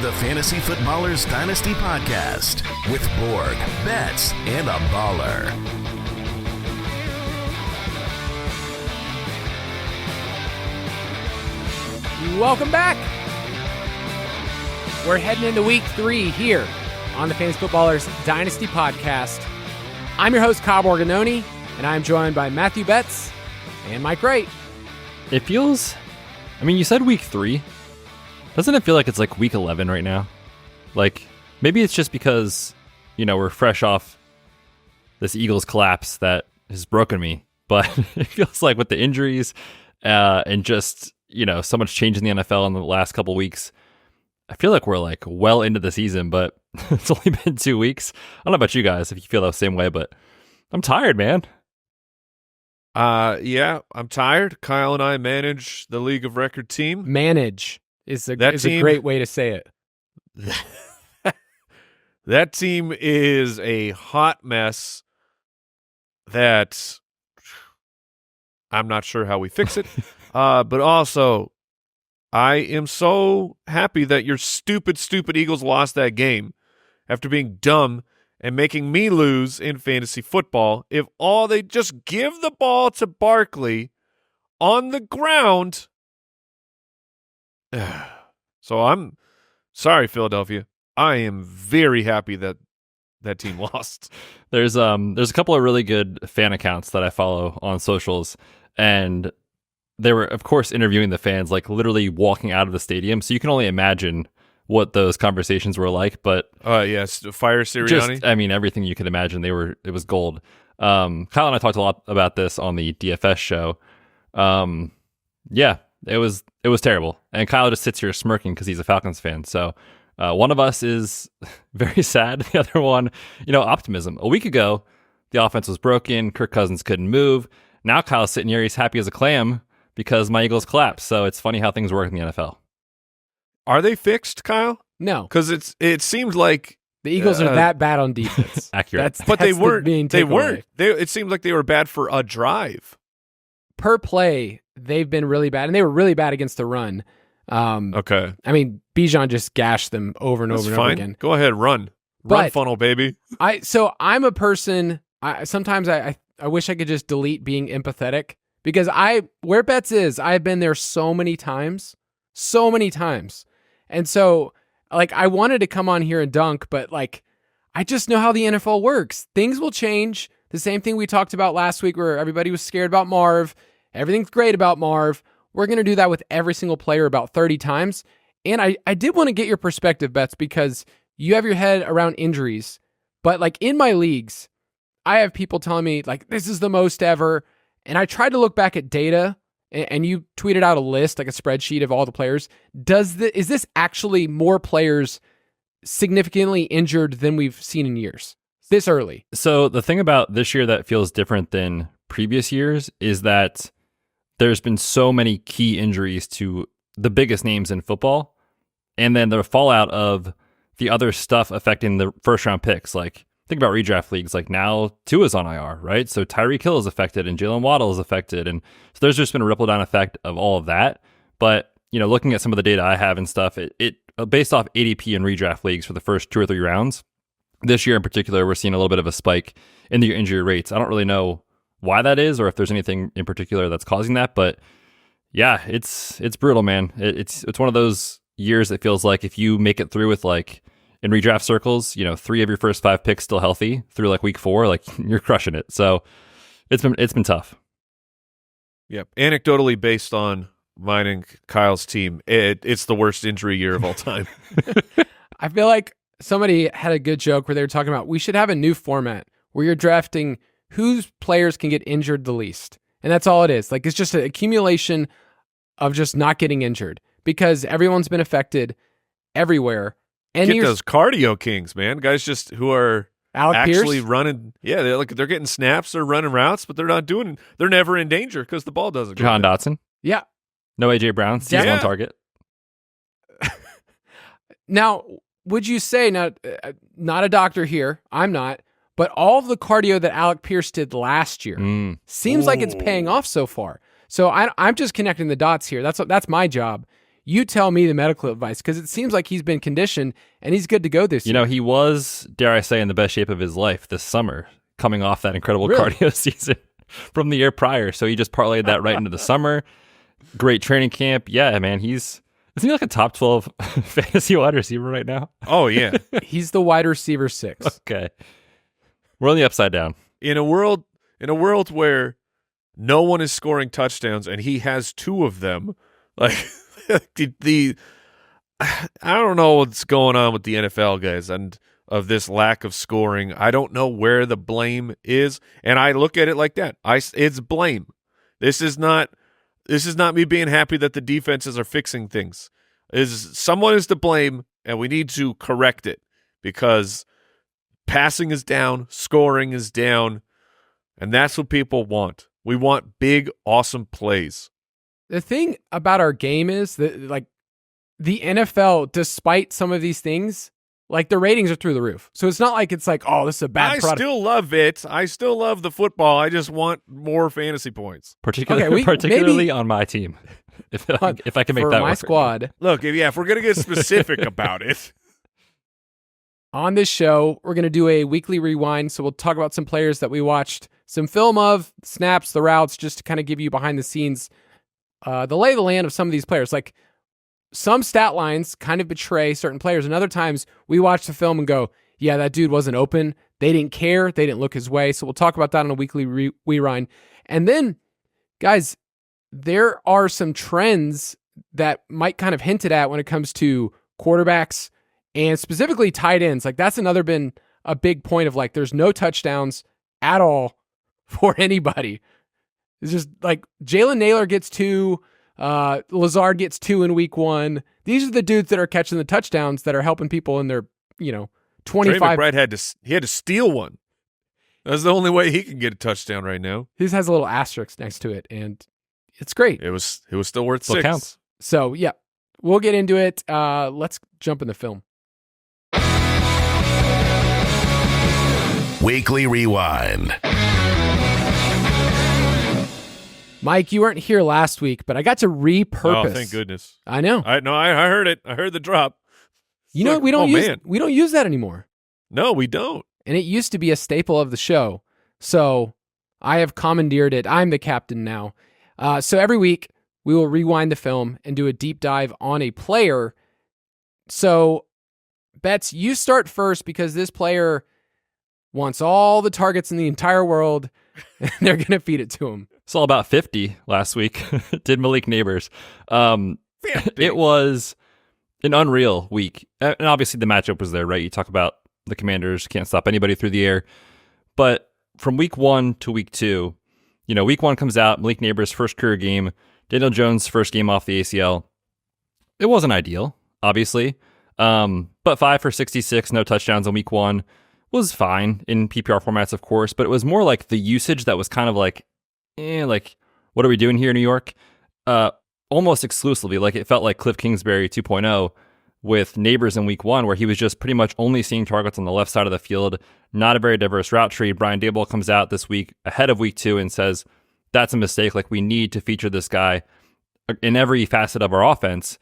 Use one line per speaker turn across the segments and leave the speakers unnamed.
the Fantasy Footballers Dynasty podcast with Borg, Betz, and a baller.
Welcome back. We're heading into week 3 here on the Fantasy Footballers Dynasty podcast. I'm your host, Kyle Borganoni, and I'm joined by Matthew Betz and Mike Wright.
It feels, you said week 3. Doesn't it feel like it's like week 11 right now? Like, maybe it's just because, we're fresh off this Eagles collapse that has broken me. But it feels like with the injuries and just, so much change in the NFL in the last couple weeks, I feel like we're like well into the season, but it's only been 2 weeks. I don't know about you guys if you feel the same way, but I'm tired, man.
Yeah, I'm tired. Kyle and I manage the League of Record team.
Manage is a great way to say it.
That team is a hot mess that I'm not sure how we fix it. But also, I am so happy that your stupid Eagles lost that game after being dumb and making me lose in fantasy football. If all they just give the ball to Barkley on the ground. So I'm sorry, Philadelphia. I am very happy that that team lost.
There's a couple of really good fan accounts that I follow on socials, and they were, of course, interviewing the fans, like literally walking out of the stadium. So you can only imagine what those conversations were like. But
yes, Fire Sirianni.
Just, everything you could imagine. It was gold. Kyle and I talked a lot about this on the DFS show. Yeah, it was terrible. And Kyle just sits here smirking because he's a Falcons fan. So one of us is very sad. The other one, optimism. A week ago, the offense was broken. Kirk Cousins couldn't move. Now Kyle's sitting here. He's happy as a clam because my Eagles collapsed. So it's funny how things work in the NFL.
Are they fixed, Kyle?
No,
because it seemed like
the Eagles are that bad on defense.
Accurate,
but they weren't. They
weren't.
It seemed like they were bad for a drive.
Per play, they've been really bad, and they were really bad against the run.
Okay.
Bijan just gashed them over and over and over again.
Go ahead, run funnel, baby.
I'm a person. Sometimes I wish I could just delete being empathetic because where Betz is, I've been there so many times. And so, I wanted to come on here and dunk, but, I just know how the NFL works. Things will change. The same thing we talked about last week where everybody was scared about Marv. Everything's great about Marv. We're going to do that with every single player about 30 times. And I did want to get your perspective, Betz, because you have your head around injuries. But, in my leagues, I have people telling me, this is the most ever. And I tried to look back at data. And you tweeted out a list, like a spreadsheet of all the players. Is this actually more players significantly injured than we've seen in years this early?
So the thing about this year that feels different than previous years is that there's been so many key injuries to the biggest names in football. And then the fallout of the other stuff affecting the first round picks. Think about redraft leagues. Now Tua's on IR, right? So Tyreek Hill is affected and Jalen Waddle is affected. And so there's just been a ripple down effect of all of that. But, looking at some of the data I have and stuff, it based off ADP and redraft leagues for the first 2 or 3 rounds, this year in particular, we're seeing a little bit of a spike in the injury rates. I don't really know why that is or if there's anything in particular that's causing that. But yeah, it's brutal, man. It's one of those years that feels like if you make it through with in redraft circles, 3 of your first 5 picks still healthy through week 4, you're crushing it. So it's been tough.
Yep. Anecdotally, based on mine and Kyle's team, it's the worst injury year of all time.
I feel like somebody had a good joke where they were talking about we should have a new format where you're drafting whose players can get injured the least. And that's all it is. It's just an accumulation of just not getting injured because everyone's been affected everywhere. And
get those cardio kings, man. Guys just who are
Alec
actually
Pierce?
Running. Yeah, they're getting snaps or running routes, but they're never in danger because the ball doesn't go.
Jahan Dotson.
Yeah.
No AJ Brown. He's on target.
Now, would you say, not a doctor here, I'm not, but all of the cardio that Alec Pierce did last year seems like it's paying off so far. So I'm just connecting the dots here. That's my job. You tell me the medical advice, because it seems like he's been conditioned and he's good to go this year.
He was, dare I say, in the best shape of his life this summer, coming off that incredible cardio season from the year prior. So he just parlayed that right into the summer. Great training camp. Yeah, man, isn't he like a top 12 fantasy wide receiver right now?
Oh, yeah.
He's the wide receiver 6.
Okay. We're on the upside down. In a world
where no one is scoring touchdowns and he has 2 of them, like I don't know what's going on with the NFL guys and of this lack of scoring. I don't know where the blame is, and I look at it like that. It's blame. This is not me being happy that the defenses are fixing things. Someone is to blame, and we need to correct it because passing is down, scoring is down, and that's what people want. We want big, awesome plays.
The thing about our game is that, like, the NFL, despite some of these things, like, the ratings are through the roof. So it's not like it's like, oh, this is a bad product.
I still love it. I still love the football. I just want more fantasy points.
Particularly on my team. If I can make that work. For
my squad.
Look, if we're going to get specific about it.
On this show, we're going to do a weekly rewind. So we'll talk about some players that we watched some film of, snaps, the routes, just to kind of give you behind the scenes, the lay of the land of some of these players. Like, some stat lines kind of betray certain players, and other times we watch the film and go, yeah, that dude wasn't open. They didn't care. They didn't look his way. So we'll talk about that on a weekly rewind. And then, guys, there are some trends that might kind of hinted at when it comes to quarterbacks and specifically tight ends. Like, that's been a big point of, like, there's no touchdowns at all for anybody. It's just like Jalen Naylor gets 2, Lazard gets 2 in week 1. These are the dudes that are catching the touchdowns that are helping people in their, 25.
Trey McBride had to steal one. That's the only way he can get a touchdown right now.
His has a little asterisk next to it, and it's great.
It was still worth 6.
Counts.
So yeah, we'll get into it. Let's jump in the film.
Weekly Rewind.
Mike, you weren't here last week, but I got to repurpose.
Oh, thank goodness!
I know.
I heard it. I heard the drop.
We don't use that anymore.
No, we don't.
And it used to be a staple of the show, so I have commandeered it. I'm the captain now. So every week we will rewind the film and do a deep dive on a player. So, Betz, you start first because this player wants all the targets in the entire world, and they're going to feed it to him.
It's all about 50 last week. Did Malik Nabers. It was an unreal week. And obviously the matchup was there, right? You talk about the Commanders can't stop anybody through the air. But from week 1 to week 2, week 1 comes out, Malik Nabers' first career game, Daniel Jones' first game off the ACL. It wasn't ideal, obviously. But 5 for 66, no touchdowns in week 1 was fine in PPR formats, of course. But it was more like the usage that was kind of like, what are we doing here in New York? Almost exclusively, like it felt like Cliff Kingsbury 2.0 with Nabers in week 1, where he was just pretty much only seeing targets on the left side of the field, not a very diverse route tree. Brian Daboll comes out this week ahead of week 2 and says, that's a mistake. Like, we need to feature this guy in every facet of our offense.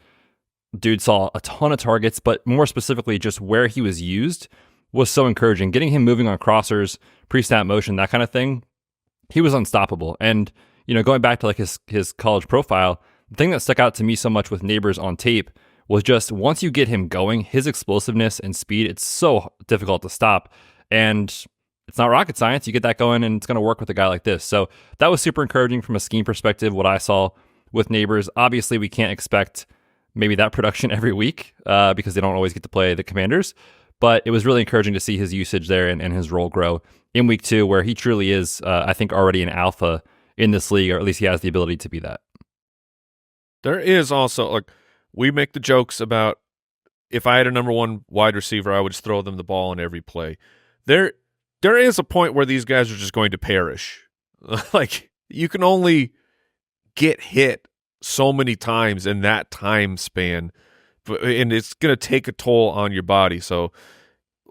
Dude saw a ton of targets, but more specifically, just where he was used was so encouraging. Getting him moving on crossers, pre-snap motion, that kind of thing, he was unstoppable. And, going back to like his college profile, the thing that stuck out to me so much with Nabers on tape was just once you get him going, his explosiveness and speed, it's so difficult to stop. And it's not rocket science. You get that going and it's going to work with a guy like this. So that was super encouraging from a scheme perspective, what I saw with Nabers. Obviously, we can't expect maybe that production every week because they don't always get to play the Commanders. But it was really encouraging to see his usage there and his role grow in week 2, where he truly is, I think, already an alpha in this league, or at least he has the ability to be that.
There is also, like, we make the jokes about if I had a number 1 wide receiver, I would just throw them the ball on every play. There is a point where these guys are just going to perish. Like, you can only get hit so many times in that time span, and it's going to take a toll on your body. So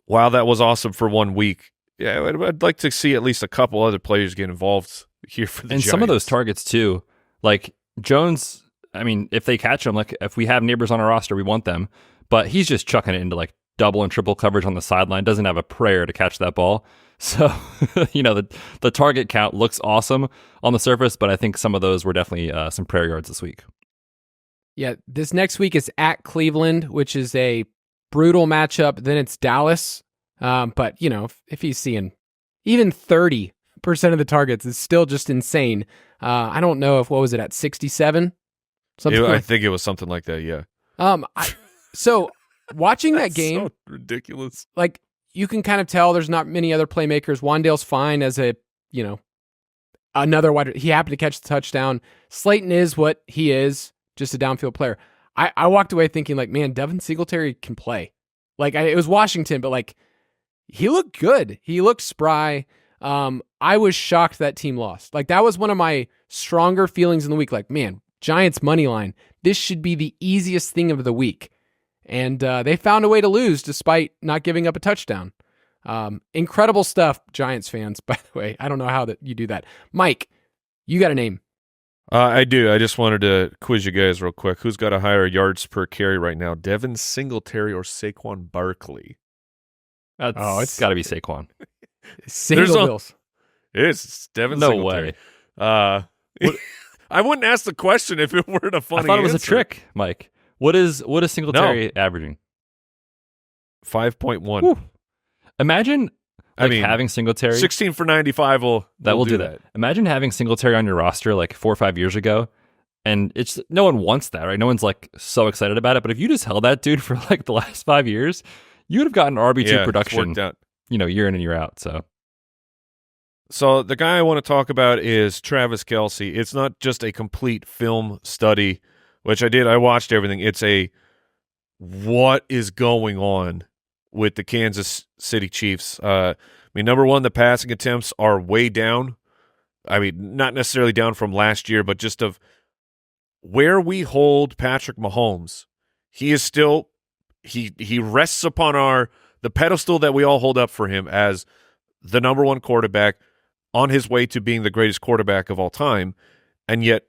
while that was awesome for 1 week, yeah, I'd like to see at least a couple other players get involved here for the Giants.
And some of those targets too, like Jones I mean, if they catch him, like if we have Neighbors on our roster, we want them. But he's just chucking it into like double and triple coverage on the sideline. Doesn't have a prayer to catch that ball. So, the target count looks awesome on the surface, but I think some of those were definitely some prayer yards this week.
Yeah, this next week is at Cleveland, which is a brutal matchup. Then it's Dallas. But, if he's seeing even 30% of the targets, it's still just insane. I don't know if, what was it, at 67?
I think it was something like that, yeah.
So watching that game,
so ridiculous.
Like, you can kind of tell there's not many other playmakers. Wandale's fine as another wide. He happened to catch the touchdown. Slayton is what he is, just a downfield player. I walked away thinking, like, man, Devin Singletary can play. Like, it was Washington, but, like, he looked good. He looked spry. I was shocked that team lost. Like, that was one of my stronger feelings in the week. Like, man, Giants money line. This should be the easiest thing of the week. And they found a way to lose despite not giving up a touchdown. Incredible stuff, Giants fans, by the way. I don't know how you do that. Mike, you got a name.
I do. I just wanted to quiz you guys real quick. Who's got a higher yards per carry right now, Devin Singletary or Saquon Barkley?
It's got to be Saquon.
Single Bills.
It's Devin
No
Singletary.
way.
I wouldn't ask the question if it weren't a funny
I thought it was
answer.
a trick, Mike. What is Singletary averaging?
5.1.
Whew. Imagine having Singletary.
16 for 95 will
do that. Imagine having Singletary on your roster like 4 or 5 years ago, and it's no one wants that, right? No one's like so excited about it. But if you just held that dude for like the last 5 years, you would have gotten RB2 production, year in and year out.
So the guy I want to talk about is Travis Kelce. It's not just a complete film study, which I did. I watched everything. It's a what is going on with the Kansas City Chiefs. Number one, the passing attempts are way down. I mean, not necessarily down from last year, but just of where we hold Patrick Mahomes. He is still he rests upon the pedestal that we all hold up for him as the number one quarterback on his way to being the greatest quarterback of all time. And yet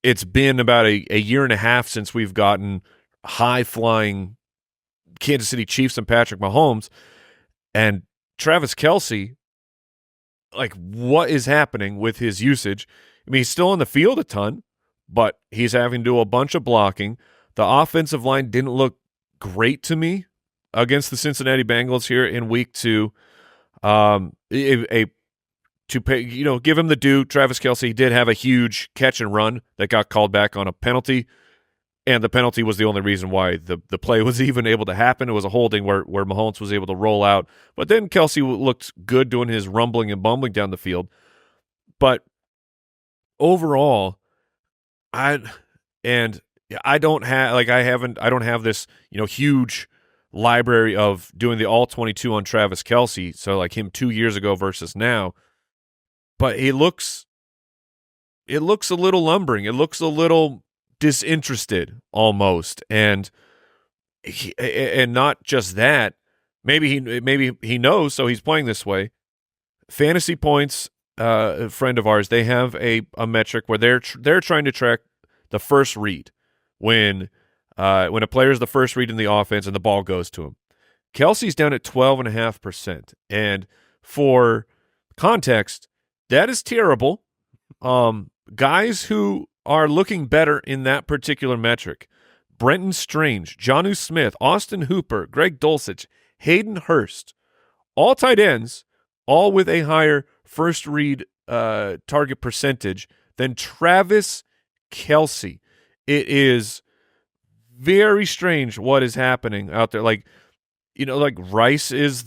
it's been about a year and a half since we've gotten high-flying Kansas City Chiefs and Patrick Mahomes. And Travis Kelce, like, what is happening with his usage? I mean, he's still on the field a ton, but he's having to do a bunch of blocking. The offensive line didn't look great to me against the Cincinnati Bengals here in week 2. Give him the due. Travis Kelce did have a huge catch and run that got called back on a penalty, and the penalty was the only reason why the play was even able to happen. It was a holding where Mahomes was able to roll out, but then Kelce looked good doing his rumbling and bumbling down the field. But overall, I don't have this huge library of doing the all 22 on Travis Kelce. So like him 2 years ago versus now. But it looks a little lumbering. It looks a little disinterested almost, and not just that. Maybe he knows, so he's playing this way. Fantasy Points, a friend of ours, they have a metric where they're trying to track the first read when a player is the first read in the offense and the ball goes to him. Kelce's down at 12.5%, and for context, that is terrible. Guys who are looking better in that particular metric: Brenton Strange, Jonnu Smith, Austin Hooper, Greg Dulcich, Hayden Hurst, all tight ends, all with a higher first read target percentage than Travis Kelce. It is very strange what is happening out there. Like Rice is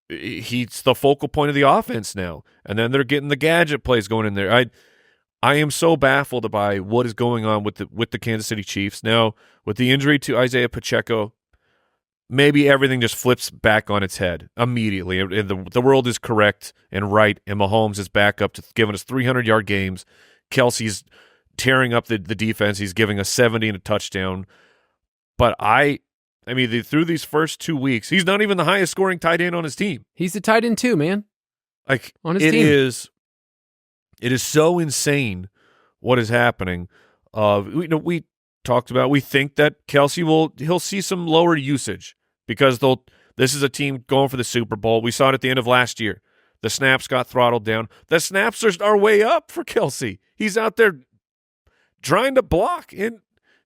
he's the focal point of the offense now, and then they're getting the gadget plays going in there. I am so baffled by what is going on with the Kansas City Chiefs now. With the injury to Isaiah Pacheco, maybe everything just flips back on its head immediately, and the world is correct and right, and Mahomes is back up to giving us 300-yard games. Kelce's tearing up the defense. He's giving us 70 and a touchdown. But through these first 2 weeks, he's not even the highest scoring tight end on his team.
He's the tight end too, man.
Like,
on his team.
It is so insane what is happening. We talked about, we think that Kelsey he'll see some lower usage because this is a team going for the Super Bowl. We saw it at the end of last year. The snaps got throttled down. The snaps are way up for Kelsey. He's out there trying to block, and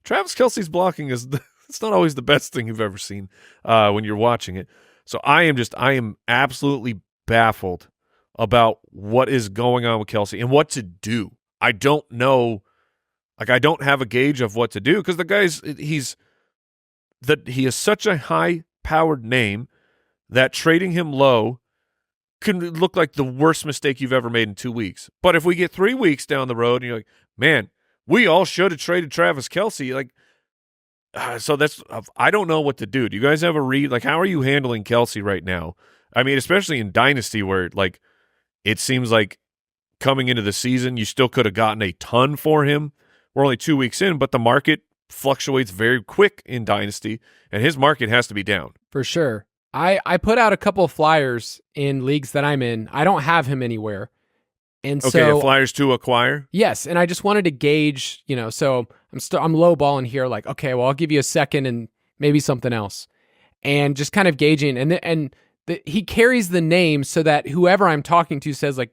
Travis Kelsey's blocking it's not always the best thing you've ever seen when you're watching it. So I am absolutely baffled about what is going on with Kelsey and what to do. I don't know. Like, I don't have a gauge of what to do because the he is such a high-powered name that trading him low could look like the worst mistake you've ever made in 2 weeks. But if we get 3 weeks down the road and you're like, man, we all should have traded Travis Kelsey, so I don't know what to do. Do you guys have a read? Like, how are you handling Kelsey right now? I mean, especially in Dynasty where, like, it seems like coming into the season, you still could have gotten a ton for him. We're only 2 weeks in, but the market fluctuates very quick in Dynasty, and his market has to be down.
For sure. I put out a couple of flyers in leagues that I'm in. I don't have him anywhere. And so
flyers to acquire?
Yes, and I just wanted to gauge, so I'm low balling here, like, okay, well, I'll give you a second and maybe something else. And just kind of gauging, he carries the name so that whoever I'm talking to says, like,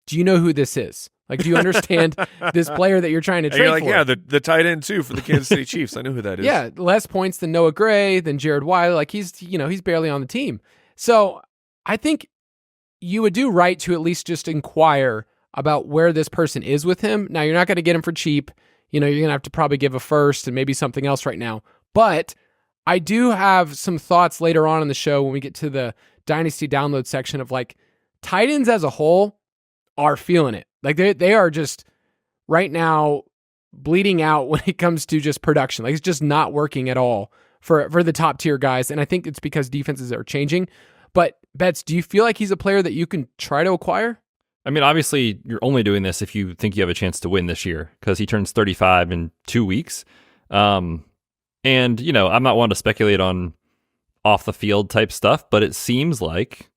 do you know who this is? Like, do you understand this player that you're trying to trade
you're like,
for?
yeah, the tight end too for the Kansas City Chiefs. I know who that is.
Yeah, less points than Noah Gray, than Jared Wiley. Like, he's barely on the team. So I think you would do right to at least just inquire about where this person is with him. Now, you're not going to get him for cheap. You're going to have to probably give a first and maybe something else right now. But I do have some thoughts later on in the show when we get to the Dynasty download section of, like, tight ends as a whole are feeling it. Like, they are just right now bleeding out when it comes to just production. Like, it's just not working at all for the top tier guys. And I think it's because defenses are changing. But Betz, do you feel like he's a player that you can try to acquire?
I mean, obviously, you're only doing this if you think you have a chance to win this year because he turns 35 in 2 weeks. And, I'm not one to speculate on off the field type stuff, but it seems like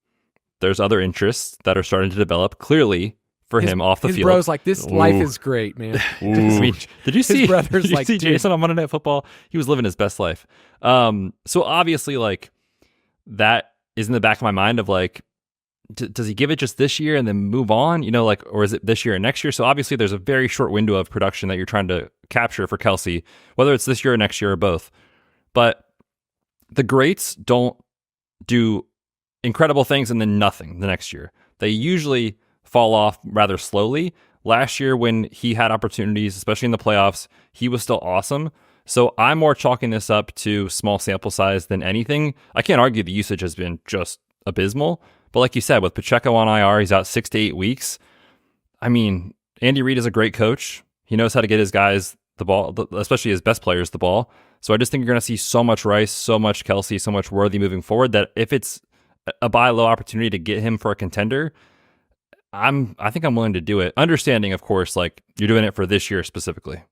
there's other interests that are starting to develop clearly for him off the field.
His bro's like, this life is great, man.
I mean, did you see
dude.
Jason on Monday Night Football? He was living his best life. So obviously, like, that is in the back of my mind of, like, does he give it just this year and then move on? Or is it this year and next year? So obviously there's a very short window of production that you're trying to capture for Kelsey, whether it's this year or next year or both. But the greats don't do incredible things and then nothing the next year. They usually fall off rather slowly. Last year when he had opportunities, especially in the playoffs, he was still awesome. So I'm more chalking this up to small sample size than anything. I can't argue the usage has been just abysmal. But like you said, with Pacheco on IR, he's out 6 to 8 weeks. I mean, Andy Reid is a great coach. He knows how to get his guys the ball, especially his best players the ball. So I just think you're going to see so much Rice, so much Kelsey, so much Worthy moving forward that if it's a buy low opportunity to get him for a contender, I think I'm willing to do it. Understanding, of course, like, you're doing it for this year specifically.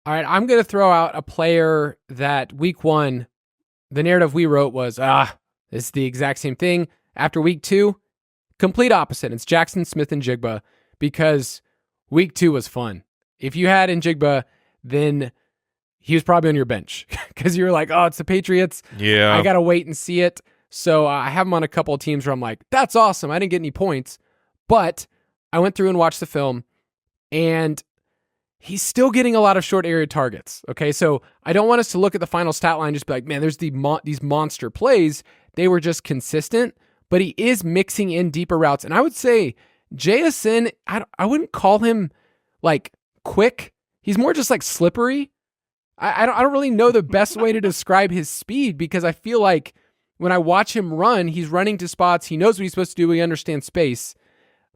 All right, I'm going to throw out a player that week 1, the narrative we wrote was, this is the exact same thing. After week 2, complete opposite. It's Jackson Smith-Njigba, because week 2 was fun. If you had Njigba, then he was probably on your bench because you were like, oh, it's the Patriots.
Yeah.
I got to wait and see it. So I have him on a couple of teams where I'm like, that's awesome. I didn't get any points, but I went through and watched the film, and he's still getting a lot of short area targets. Okay, so I don't want us to look at the final stat line and just be like, man, there's these monster plays. They were just consistent, but he is mixing in deeper routes. And I would say JSN, I wouldn't call him like quick. He's more just like slippery. I don't really know the best way to describe his speed, because I feel like when I watch him run, he's running to spots. He knows what he's supposed to do. He understands space.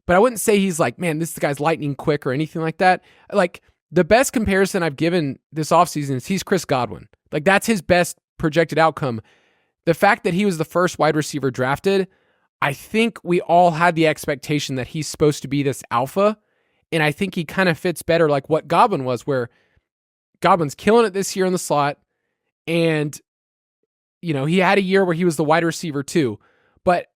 But I wouldn't say he's like, man, this guy's lightning quick or anything like that. Like, the best comparison I've given this offseason is he's Chris Godwin. Like, that's his best projected outcome. The fact that he was the first wide receiver drafted, I think we all had the expectation that he's supposed to be this alpha. And I think he kind of fits better like what Godwin was, where Godwin's killing it this year in the slot. And, he had a year where he was the wide receiver too. But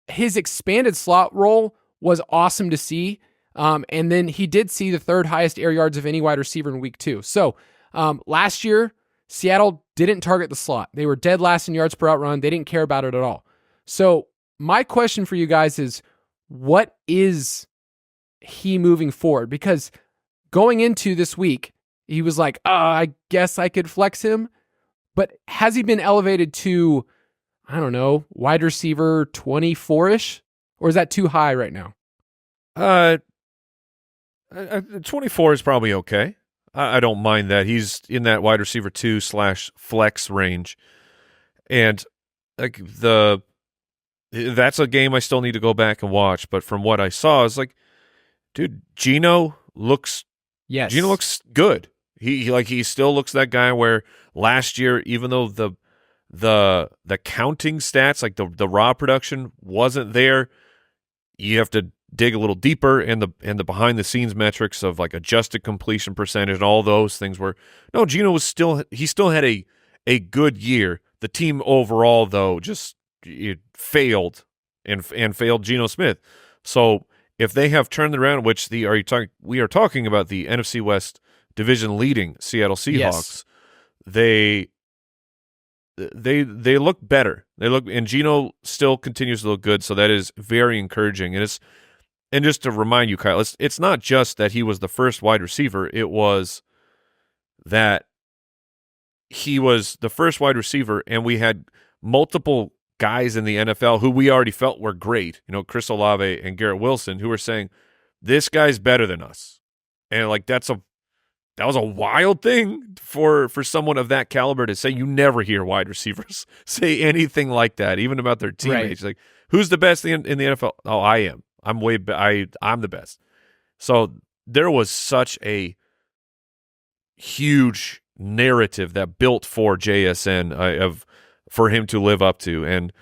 his expanded slot role was awesome to see. And then he did see the third highest air yards of any wide receiver in week 2. So last year, Seattle didn't target the slot. They were dead last in yards per out run. They didn't care about it at all. So my question for you guys is, what is he moving forward? Because going into this week, he was like, I guess I could flex him. But has he been elevated to, I don't know, wide receiver 24-ish? Or is that too high right now?
24 is probably okay. I don't mind that. He's in that wide receiver 2/flex range. And like that's a game I still need to go back and watch. But from what I saw, it's like, dude, Geno looks good. He still looks that guy where last year, even though the counting stats, like the raw production wasn't there, you have to dig a little deeper, and the behind the scenes metrics of like adjusted completion percentage and all those things were no. Geno was still had a good year. The team overall though just it failed and failed Geno Smith. So if they have turned around, which we are talking about the NFC West division leading Seattle Seahawks,
yes.
they look better. And Geno still continues to look good, so that is very encouraging. And just to remind you, Kyle, it's not just that he was the first wide receiver. It was that he was the first wide receiver, and we had multiple guys in the NFL who we already felt were great. Chris Olave and Garrett Wilson, who were saying, this guy's better than us. And like that was a wild thing for someone of that caliber to say. You never hear wide receivers say anything like that, even about their teammates. Right. Like, who's the best in the NFL? Oh, I am. I'm I'm the best. So there was such a huge narrative that built for JSN for him to live up to, and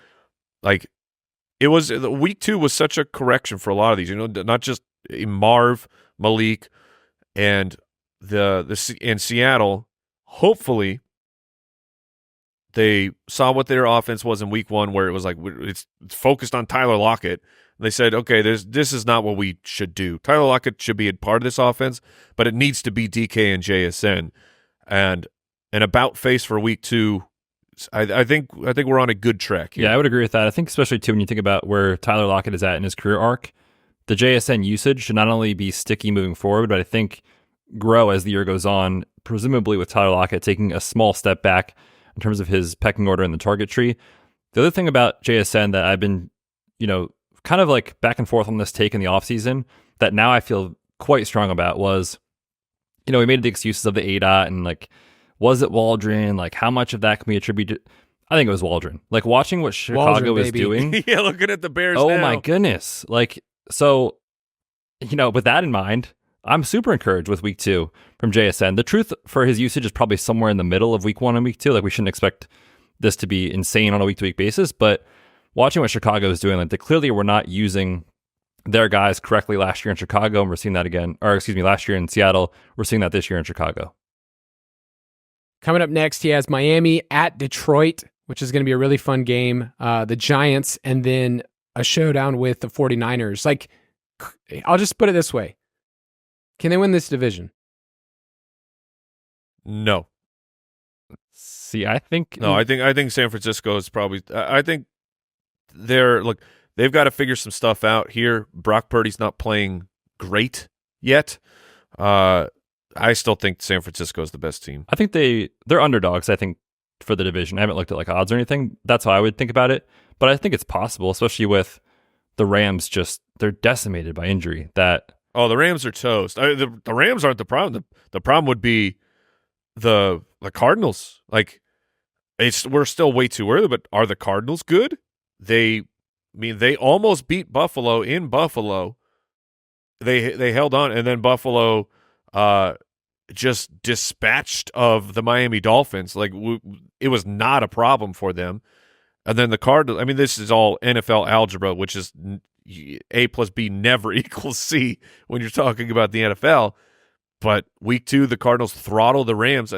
like it was week 2 was such a correction for a lot of these. Not just Marv, Malik, and the in Seattle. Hopefully, they saw what their offense was in week 1, where it was like it's focused on Tyler Lockett. They said, okay, this is not what we should do. Tyler Lockett should be a part of this offense, but it needs to be DK and JSN. And an about face for week 2, I think we're on a good track here.
Yeah, I would agree with that. I think especially too when you think about where Tyler Lockett is at in his career arc, the JSN usage should not only be sticky moving forward, but I think grow as the year goes on, presumably with Tyler Lockett taking a small step back in terms of his pecking order in the target tree. The other thing about JSN that I've been, kind of like back and forth on this take in the offseason that now I feel quite strong about was, we made the excuses of the ADOT and like, was it Waldron? Like, how much of that can be attributed? I think it was Waldron. Like, watching what Chicago was doing.
Yeah, looking at the Bears
now.
Oh,
my goodness. Like, so, with that in mind, I'm super encouraged with week 2 from JSN. The truth for his usage is probably somewhere in the middle of week 1 and week 2. Like, we shouldn't expect this to be insane on a week-to-week basis, but watching what Chicago is doing, like they clearly were not using their guys correctly last year in Chicago, and we're seeing that again, last year in Seattle. We're seeing that this year in Chicago.
Coming up next, he has Miami at Detroit, which is going to be a really fun game. The Giants, and then a showdown with the 49ers. Like, I'll just put it this way. Can they win this division?
No.
See, I think
San Francisco is probably. I think they've got to figure some stuff out here. Brock Purdy's not playing great yet. I still think San Francisco is the best team.
I think they're underdogs, I think, for the division. I haven't looked at like odds or anything. That's how I would think about it. But I think it's possible, especially with the Rams they're decimated by injury. The
Rams are toast. The Rams aren't the problem. The problem would be the Cardinals. Like, we're still way too early, but are the Cardinals good? They almost beat Buffalo in Buffalo. They held on, and then Buffalo just dispatched of the Miami Dolphins. Like, it was not a problem for them. And then the Cardinals, this is all NFL algebra, which is A plus B never equals C when you're talking about the NFL. But week 2, the Cardinals throttle the Rams.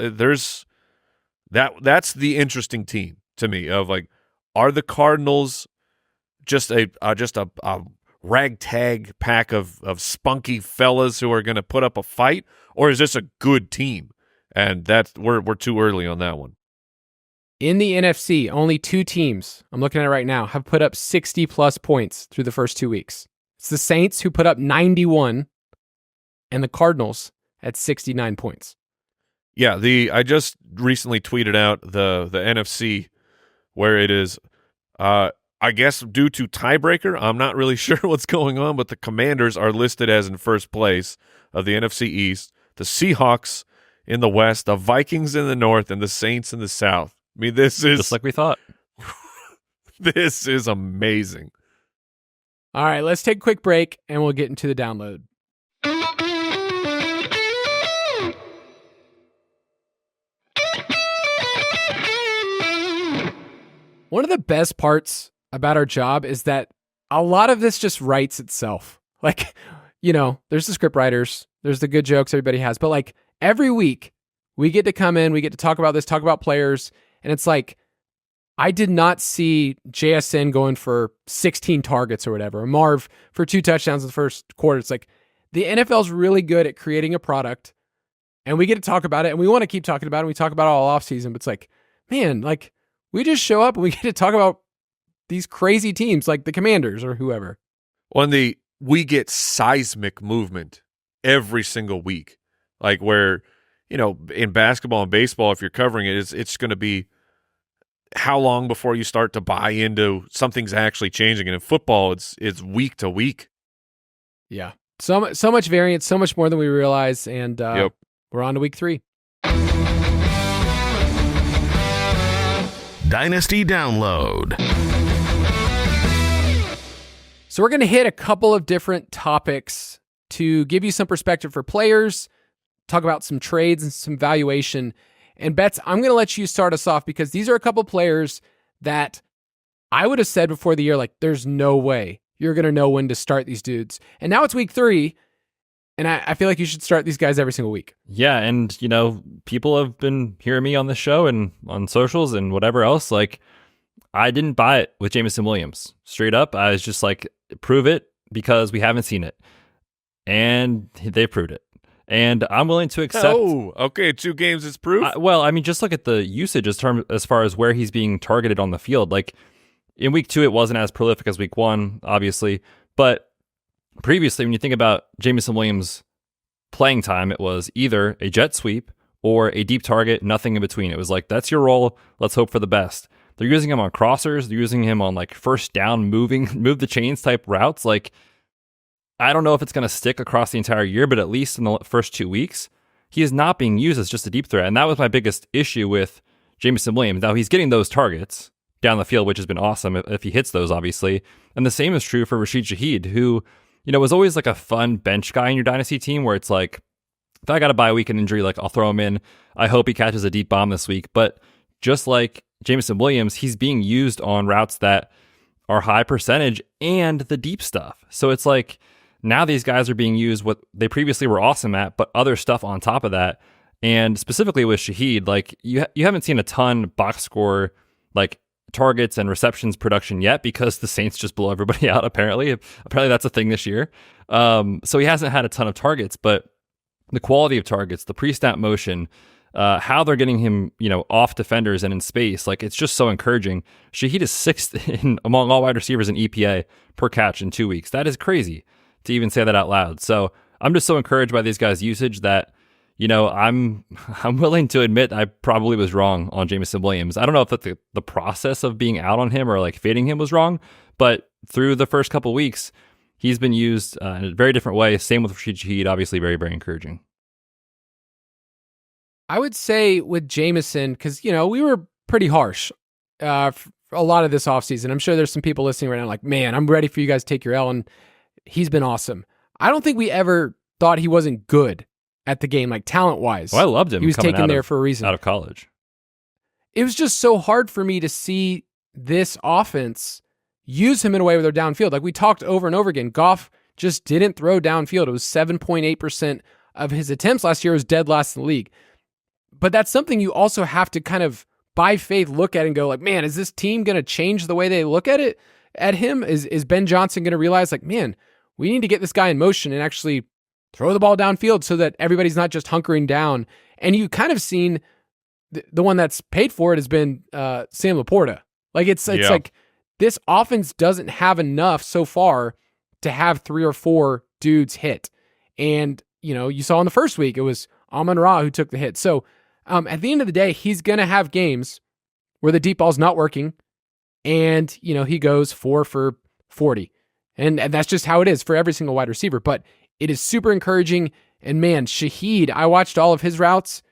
That's the interesting team to me of like, are the Cardinals just a ragtag pack of spunky fellas who are going to put up a fight, or is this a good team? And we're too early on that one.
In the NFC, only 2 teams, I'm looking at it right now, have put up 60-plus points through the first 2 weeks. It's the Saints, who put up 91, and the Cardinals at 69 points.
Yeah, I just recently tweeted out the NFC where it is, I guess due to tiebreaker, I'm not really sure what's going on, but the Commanders are listed as in first place of the NFC East, the Seahawks in the West, the Vikings in the North, and the Saints in the South. I mean, this is
just like we thought.
This is amazing.
All right, let's take a quick break, and we'll get into the download. One of the best parts about our job is that a lot of this just writes itself. Like, there's the script writers, there's the good jokes everybody has, but like every week we get to come in, we get to talk about this, talk about players, and it's like, I did not see JSN going for 16 targets or whatever, or Marv for 2 touchdowns in the first quarter. It's like the NFL's really good at creating a product, and we get to talk about it, and we want to keep talking about it, and we talk about it all offseason, but it's like, man, like we just show up and we get to talk about these crazy teams like the Commanders or whoever.
We get seismic movement every single week, like where, in basketball and baseball, if you're covering it, it's going to be how long before you start to buy into something's actually changing. And in football, it's week to week.
Yeah. So much variance, so much more than we realize. And We're on to week 3.
Dynasty Download.
So we're going to hit a couple of different topics to give you some perspective for players, talk about some trades and some valuation. And Betz, I'm going to let you start us off because these are a couple players that I would have said before the year, like, there's no way you're going to know when to start these dudes. And now it's week 3, and I feel like you should start these guys every single week.
Yeah, and, people have been hearing me on the show and on socials and whatever else. Like, I didn't buy it with Jameson Williams. Straight up, I was just like, prove it because we haven't seen it. And they proved it. And I'm willing to accept.
Oh, okay. 2 games is proof.
Just look at the usage as far as where he's being targeted on the field. Like in week 2, it wasn't as prolific as week 1, obviously. But previously, when you think about Jameson Williams' playing time, it was either a jet sweep or a deep target, nothing in between. It was like, that's your role. Let's hope for the best. They're using him on crossers. They're using him on like first down, move the chains type routes. Like, I don't know if it's going to stick across the entire year, but at least in the first 2 weeks, he is not being used as just a deep threat. And that was my biggest issue with Jameson Williams. Now, he's getting those targets down the field, which has been awesome if he hits those, obviously. And the same is true for Rashid Shaheed, who, was always like a fun bench guy in your dynasty team where it's like, if I got a bye week and injury, like I'll throw him in. I hope he catches a deep bomb this week. But just like Jameson Williams, he's being used on routes that are high percentage and the deep stuff. So it's like, now these guys are being used what they previously were awesome at, but other stuff on top of that. And specifically with Shaheed, like you haven't seen a ton box score like targets and receptions production yet because the Saints just blow everybody out. Apparently that's a thing this year. So he hasn't had a ton of targets, but the quality of targets, the pre-snap motion, how they're getting him, off defenders and in space, like it's just so encouraging. Shaheed is 6th among all wide receivers in EPA per catch in 2 weeks. That is crazy to even say that out loud. So I'm just so encouraged by these guys' usage that, I'm willing to admit I probably was wrong on Jameson Williams. I don't know if the process of being out on him or like fading him was wrong, but through the first couple weeks, he's been used in a very different way. Same with Rashid Shaheed, obviously very, very encouraging.
I would say with Jameson, because, we were pretty harsh for a lot of this offseason. I'm sure there's some people listening right now like, man, I'm ready for you guys to take your L, and he's been awesome. I don't think we ever thought he wasn't good at the game, like talent-wise.
Well, I loved him.
He was taken there for a reason.
Out of college.
It was just so hard for me to see this offense use him in a way where they're downfield. Like we talked over and over again, Goff just didn't throw downfield. It was 7.8% of his attempts last year. It was dead last in the league. But that's something you also have to kind of, by faith, look at and go like, man, is this team going to change the way they look at it? at him? Is Ben Johnson going to realize, like, man, we need to get this guy in motion and actually throw the ball downfield so that everybody's not just hunkering down? And you kind of seen the one that's paid for it has been Sam Laporta. Like, it's like this offense doesn't have enough so far to have 3 or 4 dudes hit. And, you saw in the first week, it was Amon-Ra who took the hit. So at the end of the day, he's going to have games where the deep ball's not working and, he goes 4 for 40. And that's just how it is for every single wide receiver. But it is super encouraging. And man, Shaheed, I watched all of his routes.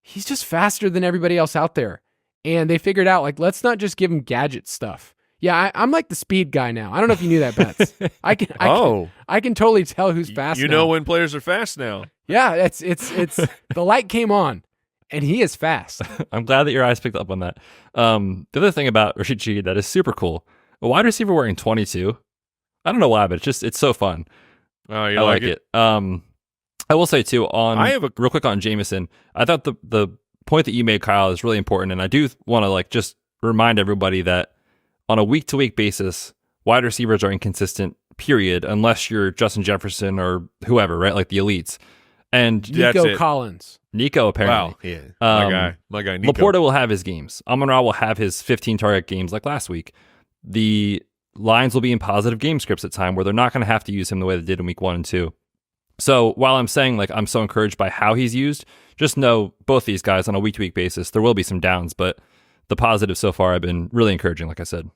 He's just faster than everybody else out there. And they figured out, like, let's not just give him gadget stuff. Yeah, I'm like the speed guy now. I don't know if you knew that, Betz. I can totally tell who's fast now.
You know when players are fast now.
Yeah, it's the light came on, and he is fast.
I'm glad that your eyes picked up on that. The other thing about Rashid Shaheed that is super cool, a wide receiver wearing 22. I don't know why, but it's so fun.
Oh, you
I like it. I will say too, real quick on Jameson, I thought the point that you made, Kyle, is really important, and I do want to just remind everybody that on a week-to-week basis, wide receivers are inconsistent, period, unless you're Justin Jefferson or whoever, right? Like the elites. And
Nico Collins.
Nico, apparently.
Wow, yeah. My guy, Nico.
Laporta will have his games. Amon-Ra will have his 15-target games like last week. The Lions will be in positive game scripts at time where they're not going to have to use him the way they did in week 1 and 2. So while I'm saying, like, I'm so encouraged by how he's used, just know both these guys on a week-to-week basis, there will be some downs, but the positives so far have been really encouraging, like I said.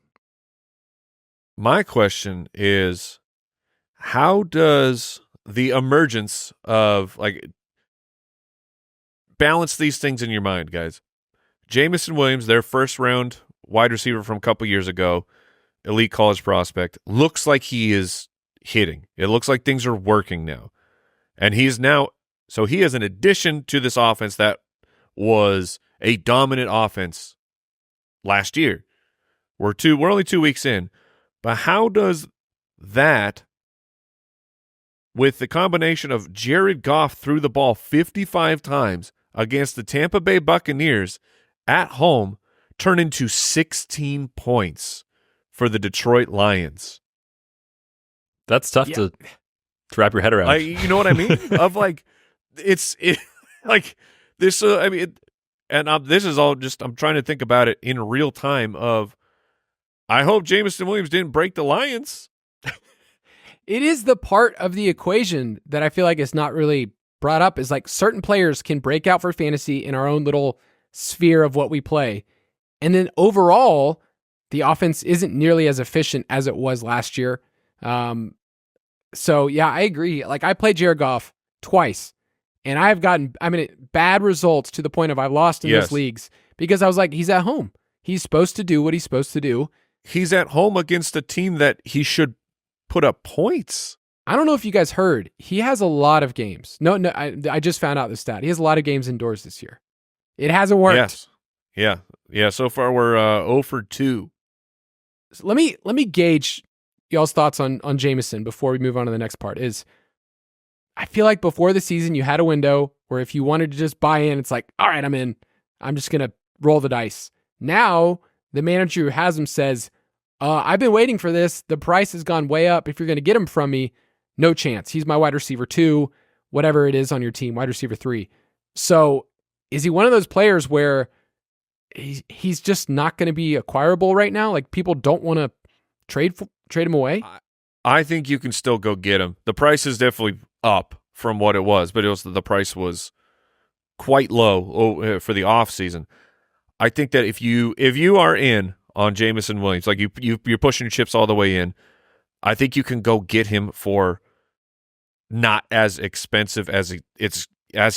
My question is, how does the emergence of, balance these things in your mind, guys? Jameson Williams, their first-round wide receiver from a couple years ago, elite college prospect, looks like he is hitting. It looks like things are working now. And he is an addition to this offense that was a dominant offense last year. We're only 2 weeks in. But how does that, with the combination of Jared Goff threw the ball 55 times against the Tampa Bay Buccaneers at home, turn into 16 points for the Detroit Lions?
That's tough to wrap your head around.
You know what I mean? Of this is all just, I'm trying to think about it in real time of, I hope Jameson Williams didn't break the Lions.
It is the part of the equation that I feel like is not really brought up, is like certain players can break out for fantasy in our own little sphere of what we play. And then overall, the offense isn't nearly as efficient as it was last year. So yeah, I agree. Like, I played Jared Goff twice and I've gotten, bad results to the point of I've lost in those leagues because I was like, he's at home. He's supposed to do what he's supposed to do.
He's at home against a team that he should put up points.
I don't know if you guys heard. He has a lot of games. No, I just found out the stat. He has a lot of games indoors this year. It hasn't worked.
Yes. Yeah. So far we're 0 for 2.
So let me gauge y'all's thoughts on Jameson before we move on to the next part. Is I feel like before the season you had a window where if you wanted to just buy in, it's like, all right, I'm in. I'm just gonna roll the dice. Now the manager who has him says, I've been waiting for this. The price has gone way up. If you're going to get him from me, no chance. He's my wide receiver 2, whatever it is on your team, wide receiver 3. So is he one of those players where he's just not going to be acquirable right now? Like, people don't want to trade him away?
I think you can still go get him. The price is definitely up from what it was, but the price was quite low for the offseason. I think that if you are in on Jameson Williams, like you're pushing your chips all the way in, I think you can go get him for not as expensive as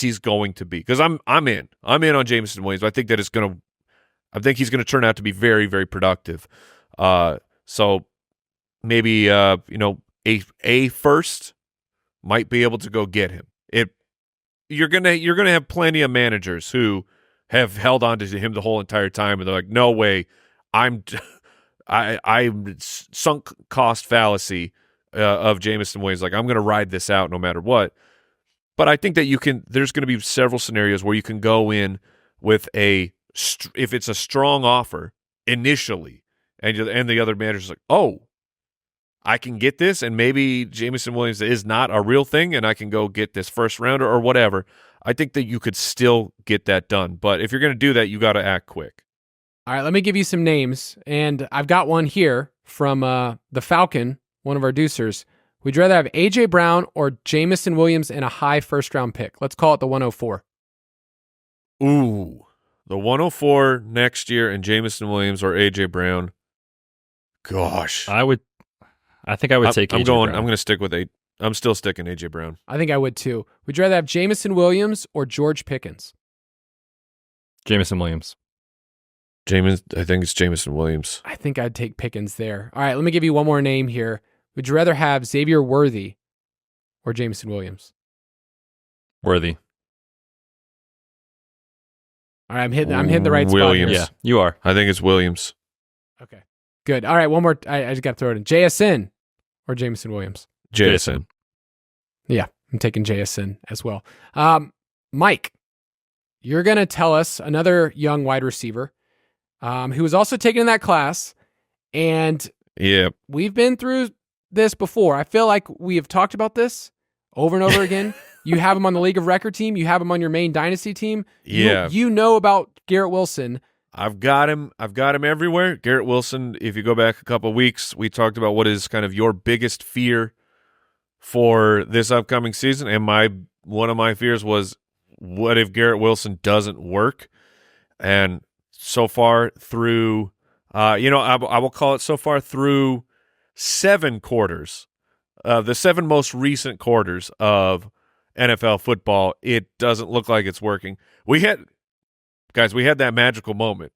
he's going to be. Because I'm in on Jameson Williams. I think that he's gonna turn out to be very, very productive. So maybe a first might be able to go get him. You're gonna have plenty of managers who have held on to him the whole entire time, and they're like, no way, I'm sunk cost fallacy of Jameson Williams. Like, I'm going to ride this out no matter what. But I think that there's going to be several scenarios where you can go in with if it's a strong offer initially, and the other manager's like, oh, I can get this, and maybe Jameson Williams is not a real thing, and I can go get this first rounder or whatever. I think that you could still get that done. But if you're going to do that, you got to act quick.
All right, let me give you some names, and I've got one here from the Falcon, one of our deucers. Would you rather have A.J. Brown or Jameson Williams in a high first-round pick? Let's call it the 104.
Ooh, the 104 next year and Jameson Williams or A.J. Brown. Gosh.
I think I would take
I'm
AJ
going.
Brown.
I'm going to stick with I'm still sticking A.J. Brown.
I think I would too. Would you rather have Jameson Williams or George Pickens?
Jameson Williams.
I think it's Jameson Williams.
I think I'd take Pickens there. All right, let me give you one more name here. Would you rather have Xavier Worthy or Jameson Williams?
Worthy.
All right, I'm hitting the right
Williams.
spot
Yeah, you are.
I think it's Williams.
here. Okay, good. All right, one more. I just got to throw it in. JSN or Jameson Williams?
JSN.
Yeah, I'm taking JSN as well. Mike, you're going to tell us another young wide receiver who was also taken in that class. And
Yeah.
we've been through this before. I feel like we have talked about this over and over again. You have him on the League of Record team. You have him on your main Dynasty team.
Yeah.
You know about Garrett Wilson.
I've got him everywhere. Garrett Wilson, if you go back a couple of weeks, we talked about what is kind of your biggest fear for this upcoming season. And one of my fears was, what if Garrett Wilson doesn't work? And so far through, I will call it so far through 7 quarters, the 7 most recent quarters of NFL football, it doesn't look like it's working. We had that magical moment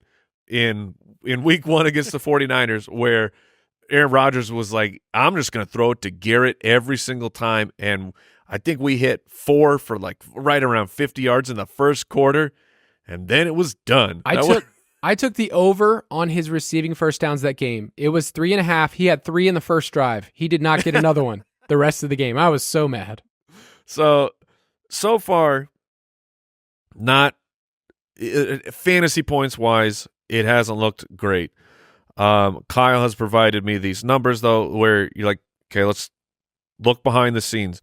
in week 1 against the 49ers where Aaron Rodgers was like, I'm just going to throw it to Garrett every single time. And I think we hit 4 for like right around 50 yards in the first quarter, and then it was done.
I took the over on his receiving first downs that game. It was 3.5. He had 3 in the first drive. He did not get another one the rest of the game. I was so mad.
So far, not fantasy points wise, it hasn't looked great. Kyle has provided me these numbers though, where you're like, okay, let's look behind the scenes.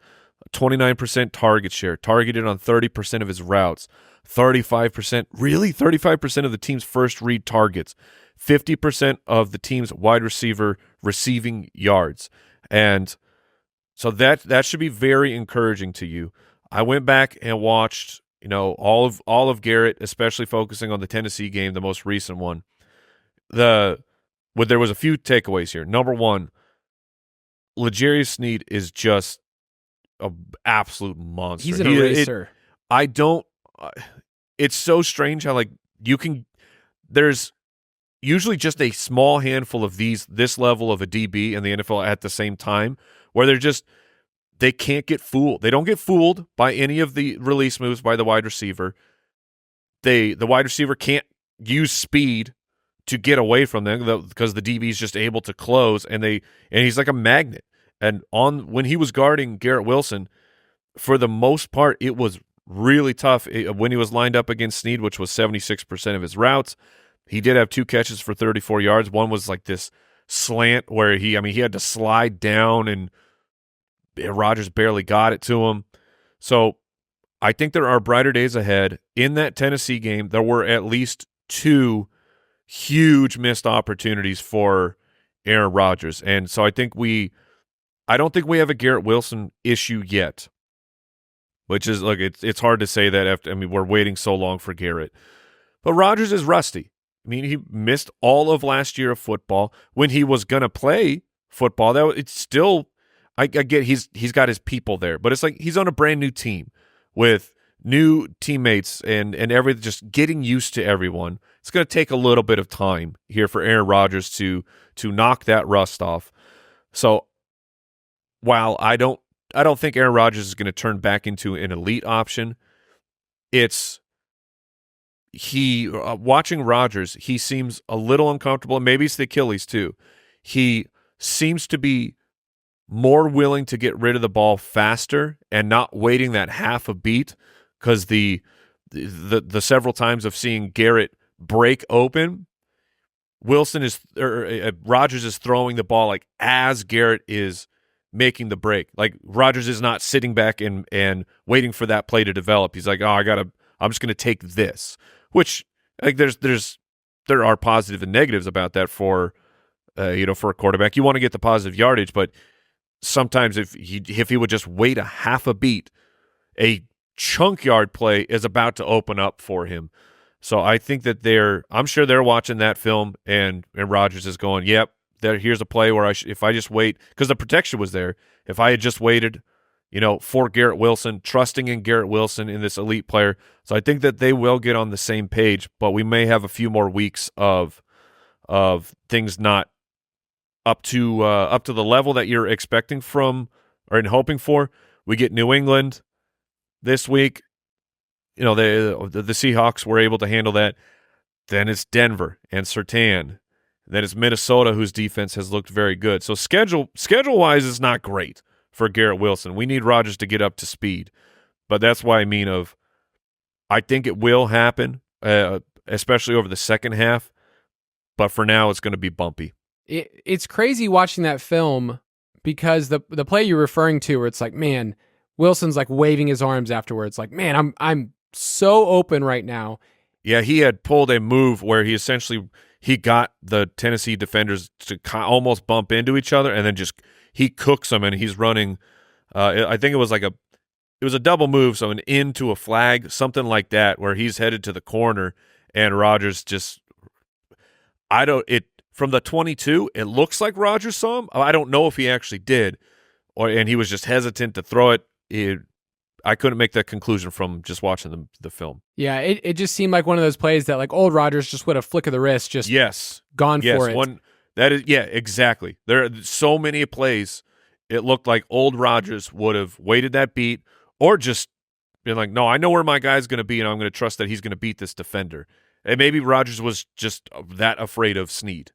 29% target share, targeted on 30% of his routes. 35% of the team's first read targets. 50% of the team's wide receiver receiving yards. And so that should be very encouraging to you. I went back and watched, all of Garrett, especially focusing on the Tennessee game, the most recent one. There was a few takeaways here. Number 1, L'Jarius Sneed is just an absolute monster.
He's an eraser.
It's so strange how there's usually just a small handful of this level of a DB in the NFL at the same time where they can't get fooled. They don't get fooled by any of the release moves by the wide receiver. The wide receiver can't use speed to get away from them because the DB is just able to close, and he's like a magnet. And when he was guarding Garrett Wilson, for the most part, it was really tough when he was lined up against Sneed, which was 76% of his routes. He did have 2 catches for 34 yards. One was like this slant where he had to slide down and Rodgers barely got it to him. So I think there are brighter days ahead. In that Tennessee game, there were at least 2 huge missed opportunities for Aaron Rodgers. And so I don't think we have a Garrett Wilson issue yet. Which is it's hard to say that we're waiting so long for Garrett. But Rodgers is rusty. He missed all of last year of football. When he was gonna play football, I get he's got his people there, but it's like he's on a brand new team with new teammates and everything, just getting used to everyone. It's gonna take a little bit of time here for Aaron Rodgers to knock that rust off. So while I don't think Aaron Rodgers is going to turn back into an elite option. Watching Rodgers, he seems a little uncomfortable, and maybe it's the Achilles too. He seems to be more willing to get rid of the ball faster and not waiting that half a beat, because the several times of seeing Garrett break open, Rodgers is throwing the ball like as Garrett is making the break. Like Rodgers is not sitting back and waiting for that play to develop. He's like, I'm just going to take this. Which like there are positive and negatives about that for for a quarterback. You want to get the positive yardage, but sometimes if he would just wait a half a beat, a chunk yard play is about to open up for him. So I think that I'm sure they're watching that film, and Rodgers is going, yep, here's a play where if I just wait, because the protection was there, if I had just waited, for Garrett Wilson, trusting in Garrett Wilson, in this elite player. So I think that they will get on the same page, but we may have a few more weeks of things not up to the level that you're expecting from or hoping for. We get New England this week. The Seahawks were able to handle that. Then it's Denver and Surtain. Then it's Minnesota, whose defense has looked very good. So schedule-wise is not great for Garrett Wilson. We need Rodgers to get up to speed. But that's why I think it will happen, especially over the second half. But for now, it's going to be bumpy.
It's crazy watching that film because the play you're referring to where it's like, man, Wilson's like waving his arms afterwards. Like, man, I'm so open right now.
Yeah, he had pulled a move where he got the Tennessee defenders to almost bump into each other, and then he cooks them, and he's running. I think it was a double move, so an into a flag, something like that, where he's headed to the corner, and Rodgers from the 22, it looks like Rodgers saw him. I don't know if he actually did, and he was just hesitant to throw it. I couldn't make that conclusion from just watching the film.
Yeah, it just seemed like one of those plays that like old Rodgers just with a flick of the wrist just gone for it.
Exactly. There are so many plays it looked like old Rodgers would have waited that beat or just been like, no, I know where my guy's going to be and I'm going to trust that he's going to beat this defender. And maybe Rodgers was just that afraid of Snead.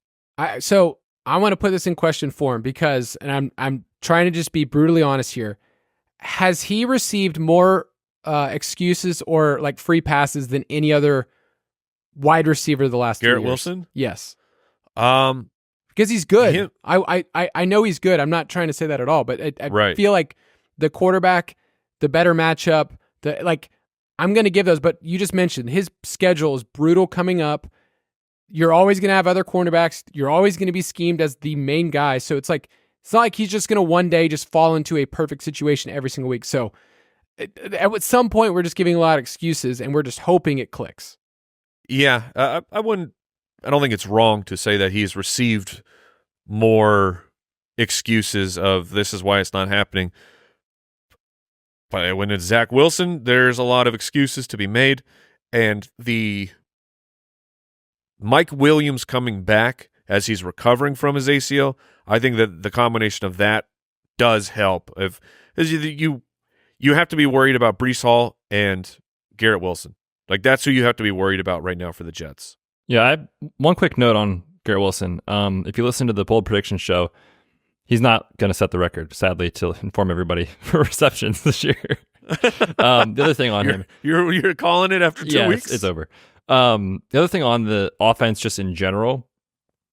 So I want to put this in question form because, and I'm trying to just be brutally honest here. Has he received more excuses or like free passes than any other wide receiver the last 3 years?
Garrett Wilson?
Yes. Because he's good. I know he's good. I'm not trying to say that at all, but I feel like the quarterback, the better matchup, I'm going to give those, but you just mentioned his schedule is brutal coming up. You're always going to have other cornerbacks. You're always going to be schemed as the main guy. So it's not like he's just going to one day just fall into a perfect situation every single week. So at some point, we're just giving a lot of excuses and we're just hoping it clicks.
Yeah, I don't think it's wrong to say that he's received more excuses of this is why it's not happening. But when it's Zach Wilson, there's a lot of excuses to be made. And the Mike Williams coming back as he's recovering from his ACL, I think that the combination of that does help. You have to be worried about Breece Hall and Garrett Wilson. That's who you have to be worried about right now for the Jets.
Yeah, I have one quick note on Garrett Wilson. If you listen to the Bold Prediction show, he's not going to set the record, sadly, to inform everybody for receptions this year. The other thing on him...
You're calling it after 2 weeks?
It's over. The other thing on the offense just in general,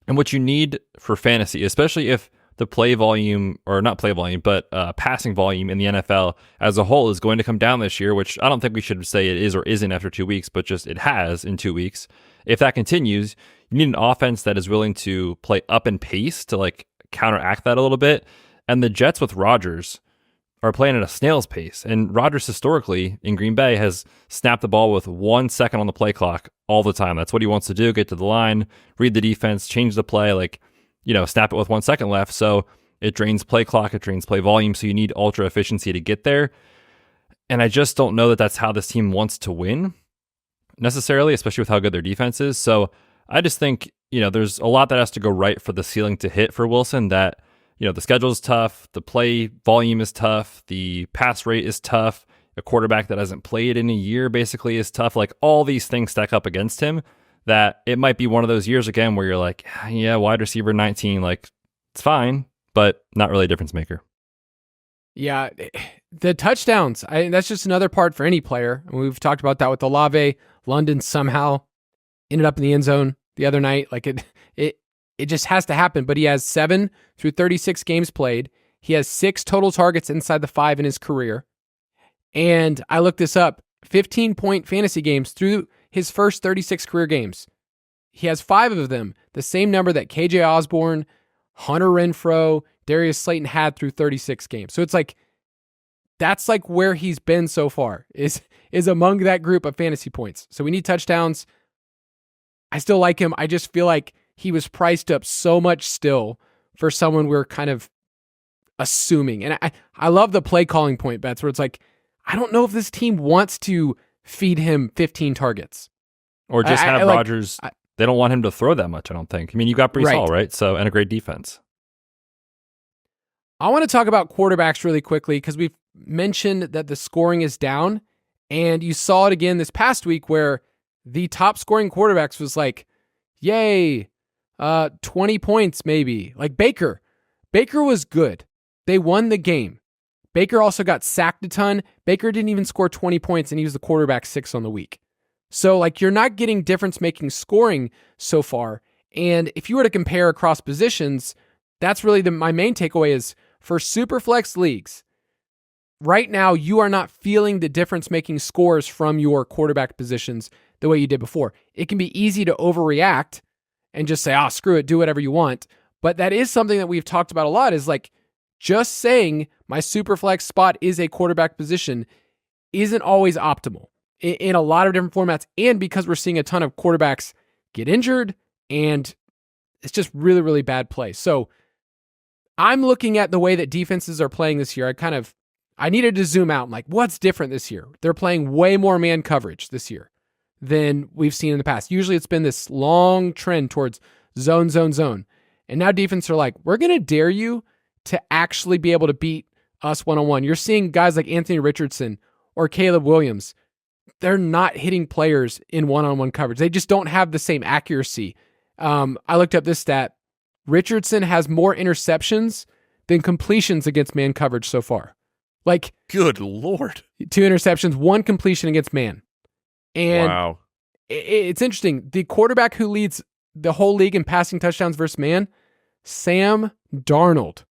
and what you need for fantasy, especially if the play volume, or not play volume, but passing volume in the NFL as a whole is going to come down this year, which I don't think we should say it is or isn't after 2 weeks, but just it has in 2 weeks. If that continues, you need an offense that is willing to play up in pace to counteract that a little bit. And the Jets with Rodgers are playing at a snail's pace. And Rodgers historically in Green Bay has snapped the ball with 1 second on the play clock all the time. That's what he wants to do. Get to the line, read the defense, change the play, snap it with 1 second left. So it drains play clock, it drains play volume. So you need ultra efficiency to get there. And I just don't know that that's how this team wants to win necessarily, especially with how good their defense is. So I just think, there's a lot that has to go right for the ceiling to hit for Wilson. That, the schedule is tough, the play volume is tough, the pass rate is tough, a quarterback that hasn't played in a year basically is tough. All these things stack up against him that it might be one of those years again where you're like, yeah, wide receiver 19, it's fine, but not really a difference maker.
Yeah, the touchdowns, that's just another part for any player. We've talked about that with Olave. London somehow ended up in the end zone the other night. it just has to happen. But he has 7 through 36 games played. He has 6 total targets inside the 5 in his career. And I looked this up, 15-point fantasy games through his first 36 career games. He has 5 of them, the same number that KJ Osborne, Hunter Renfrow, Darius Slayton had through 36 games. So it's like, that's like where he's been so far, is among that group of fantasy points. So we need touchdowns. I still like him. I just feel like he was priced up so much still for someone we're kind of assuming. And I love the play calling point, Betz, where it's like, I don't know if this team wants to feed him 15 targets.
Or just have Rodgers. They don't want him to throw that much, I don't think. I mean, you got Breece Hall, right? So, and a great defense.
I want to talk about quarterbacks really quickly because we've mentioned that the scoring is down. And you saw it again this past week where the top scoring quarterbacks was like, yay, 20 points maybe. Like Baker. Baker was good. They won the game. Baker also got sacked a ton. Baker didn't even score 20 points, and he was the quarterback 6 on the week. So, like, you're not getting difference-making scoring so far. And if you were to compare across positions, that's really my main takeaway is for Superflex leagues, right now you are not feeling the difference-making scores from your quarterback positions the way you did before. It can be easy to overreact and just say, screw it, do whatever you want. But that is something that we've talked about a lot is like, just saying my Superflex spot is a quarterback position isn't always optimal in a lot of different formats. And because we're seeing a ton of quarterbacks get injured and it's just really, really bad play. So I'm looking at the way that defenses are playing this year. I needed to zoom out and like, what's different this year? They're playing way more man coverage this year than we've seen in the past. Usually it's been this long trend towards zone. And now defense are like, we're going to dare you to actually be able to beat us one-on-one. You're seeing guys like Anthony Richardson or Caleb Williams. They're not hitting players in one-on-one coverage. They just don't have the same accuracy. I looked up this stat. Richardson has more interceptions than completions against man coverage so far. Like,
good Lord.
2 interceptions, 1 completion against man. And
wow.
It's interesting. The quarterback who leads the whole league in passing touchdowns versus man, Sam Darnold.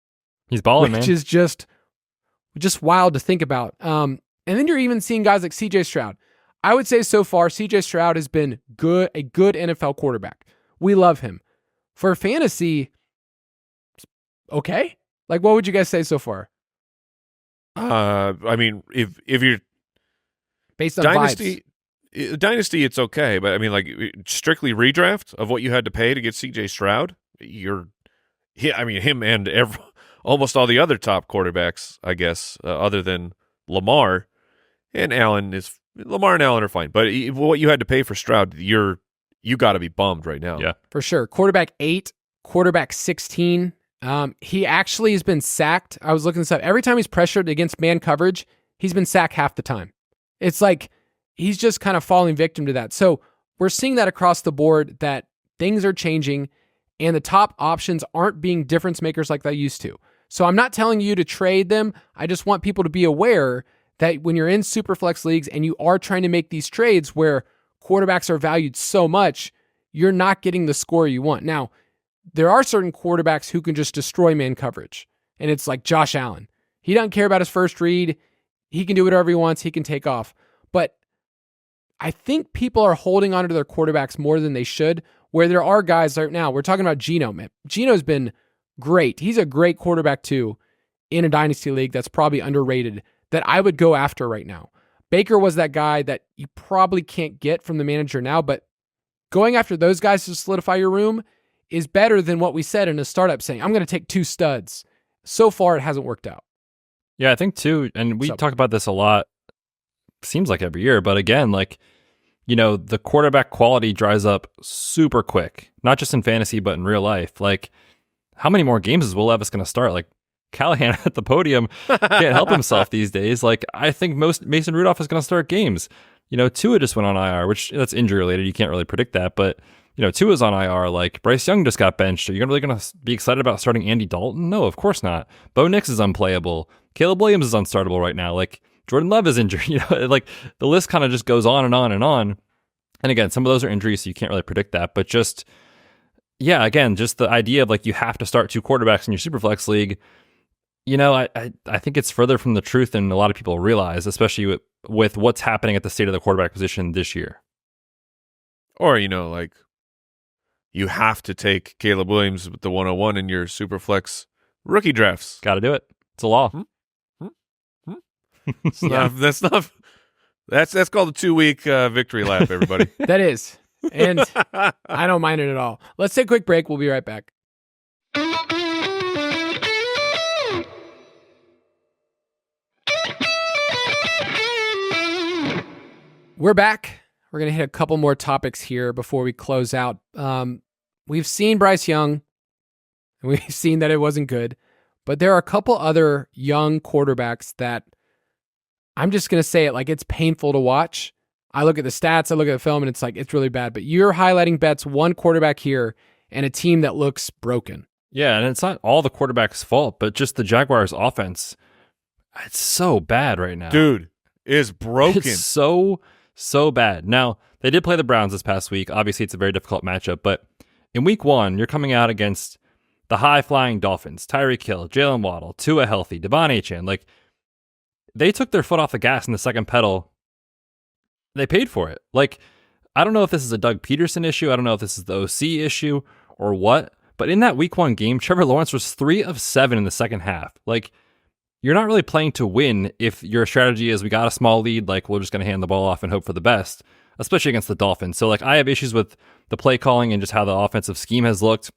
He's balling, man.
Which is just wild to think about. And then you're even seeing guys like CJ Stroud. I would say so far, CJ Stroud has been a good NFL quarterback. We love him. For fantasy, okay. Like, what would you guys say so far?
I mean, if you're
based on
Dynasty,
vibes.
Dynasty, it's okay. But I mean, like strictly redraft of what you had to pay to get CJ Stroud, him and almost all the other top quarterbacks, I guess, other than Lamar and Allen Lamar and Allen are fine. But what you had to pay for Stroud, you got to be bummed right now.
Yeah,
for sure. Quarterback 8, quarterback 16. He actually has been sacked. I was looking this up. Every time he's pressured against man coverage, he's been sacked half the time. It's like he's just kind of falling victim to that. So we're seeing that across the board, that things are changing and the top options aren't being difference makers like they used to. So I'm not telling you to trade them. I just want people to be aware that when you're in Superflex leagues and you are trying to make these trades where quarterbacks are valued so much, you're not getting the score you want. Now, there are certain quarterbacks who can just destroy man coverage. And it's like Josh Allen. He doesn't care about his first read. He can do whatever he wants. He can take off. But I think people are holding on to their quarterbacks more than they should, where there are guys right now. We're talking about Geno. Man, Geno's been great. He's a great quarterback too in a dynasty league that's probably underrated that I would go after right now. Baker was that guy that you probably can't get from the manager now, but going after those guys to solidify your room is better than what we said in a startup saying, I'm going to take 2 studs. So far, it hasn't worked out.
Yeah, I think too, and we talk about this a lot, seems like every year, but again, like, the quarterback quality dries up super quick, not just in fantasy, but in real life. Like, how many more games is Will Levis going to start? Like, Callahan at the podium can't help himself these days. Like, I think Mason Rudolph is going to start games. Tua just went on IR, which that's injury related. You can't really predict that, but Tua's on IR. Like, Bryce Young just got benched. Are you really going to be excited about starting Andy Dalton? No, of course not. Bo Nix is unplayable. Caleb Williams is unstartable right now. Like, Jordan Love is injured. Like, the list kind of just goes on and on and on. And again, some of those are injuries, so you can't really predict that. But just, Yeah, again, just the idea of like you have to start 2 quarterbacks in your Superflex league. I think it's further from the truth than a lot of people realize, especially with what's happening at the state of the quarterback position this year.
Or, like you have to take Caleb Williams with the 101 in your Superflex rookie drafts.
Got to do it. It's a law.
That's called a 2-week victory lap, everybody.
That is. And I don't mind it at all. Let's take a quick break. We'll be right back. We're back. We're going to hit a couple more topics here before we close out. We've seen Bryce Young, and we've seen that it wasn't good, but there are a couple other young quarterbacks that I'm just going to say it, like, it's painful to watch. I look at the stats, I look at the film, and it's like, it's really bad. But you're highlighting Betz, one quarterback here, and a team that looks broken.
Yeah, and it's not all the quarterback's fault, but just the Jaguars' offense. It's so bad right now.
Dude, is broken.
It's so bad. Now, they did play the Browns this past week. Obviously, it's a very difficult matchup, but in week 1, you're coming out against the high-flying Dolphins, Tyreek Hill, Jalen Waddle, Tua healthy, Devon Achane. Like, they took their foot off the gas in the second pedal. They paid for it. Like, I don't know if this is a Doug Peterson issue. I don't know if this is the OC issue or what, but in that week 1 game, Trevor Lawrence was 3 of 7 in the second half. Like, you're not really playing to win if your strategy is we got a small lead, like we're just going to hand the ball off and hope for the best, especially against the Dolphins. So like I have issues with the play calling and just how the offensive scheme has looked.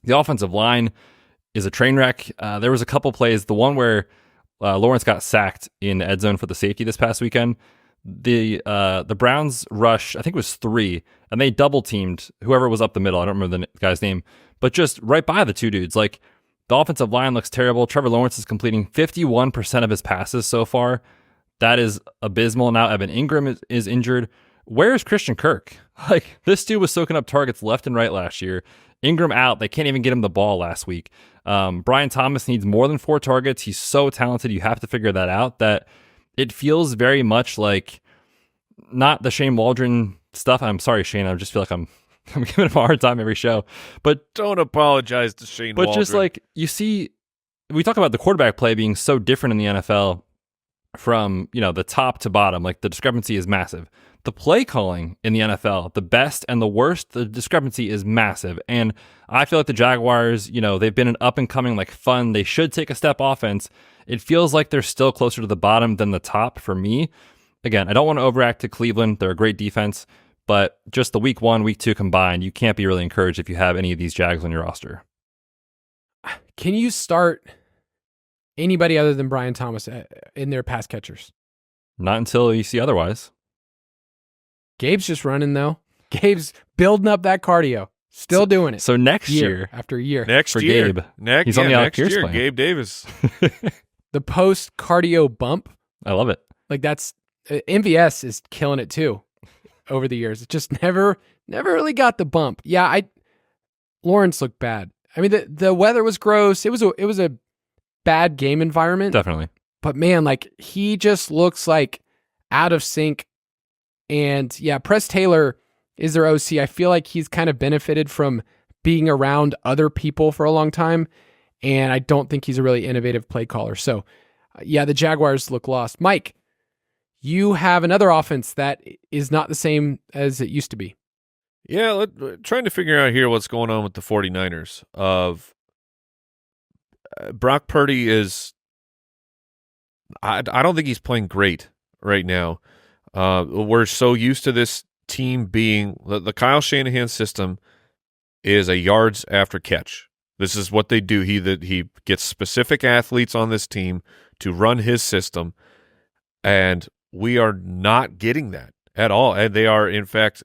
The offensive line is a train wreck. There was a couple plays, the one where Lawrence got sacked in the end zone for the safety this past weekend. The Browns rush, I think it was 3, and they double teamed whoever was up the middle. I don't remember the guy's name, but just right by the 2 dudes. Like, the offensive line looks terrible. Trevor Lawrence is completing 51% of his passes so far. That is abysmal. Now Evan Ingram is injured. Where is Christian Kirk? Like, this dude was soaking up targets left and right last year. Ingram out. They can't even get him the ball last week. Brian Thomas needs more than 4 targets. He's so talented. You have to figure that out. That it feels very much like not the Shane Waldron stuff. I'm sorry, Shane. I just feel like I'm giving him a hard time every show, but
don't apologize to Shane Waldron.
But just like you see, we talk about the quarterback play being so different in the NFL from, the top to bottom. Like, the discrepancy is massive. The play calling in the NFL, the best and the worst, the discrepancy is massive. And I feel like the Jaguars, they've been an up and coming, like, fun. They should take a step offense. It feels like they're still closer to the bottom than the top for me. Again, I don't want to overact to Cleveland. They're a great defense. But just the week 1, week 2 combined, you can't be really encouraged if you have any of these Jags on your roster.
Can you start anybody other than Brian Thomas in their pass catchers?
Not until you see otherwise.
Gabe's just running, though. Gabe's building up that cardio. Still doing it.
So next year
after year.
Next
for
year.
Gabe. He's on the Alec Pierce plan.
Gabe Davis.
The post-cardio bump.
I love it.
Like, that's... MVS is killing it, too. Over the years, it just never really got the bump. Yeah, Lawrence looked bad. I mean, the weather was gross. It was a bad game environment.
Definitely.
But man, like, he just looks like out of sync. And yeah, Press Taylor is their OC. I feel like he's kind of benefited from being around other people for a long time, and I don't think he's a really innovative play caller. So yeah, the Jaguars look lost. Mike, you have another offense that is not the same as it used to be.
Yeah, trying to figure out here what's going on with the 49ers. Brock Purdy is... I don't think he's playing great right now. We're so used to this team being... The Kyle Shanahan system is a yards after catch. This is what they do. He gets specific athletes on this team to run his system, and we are not getting that at all. And they are, in fact...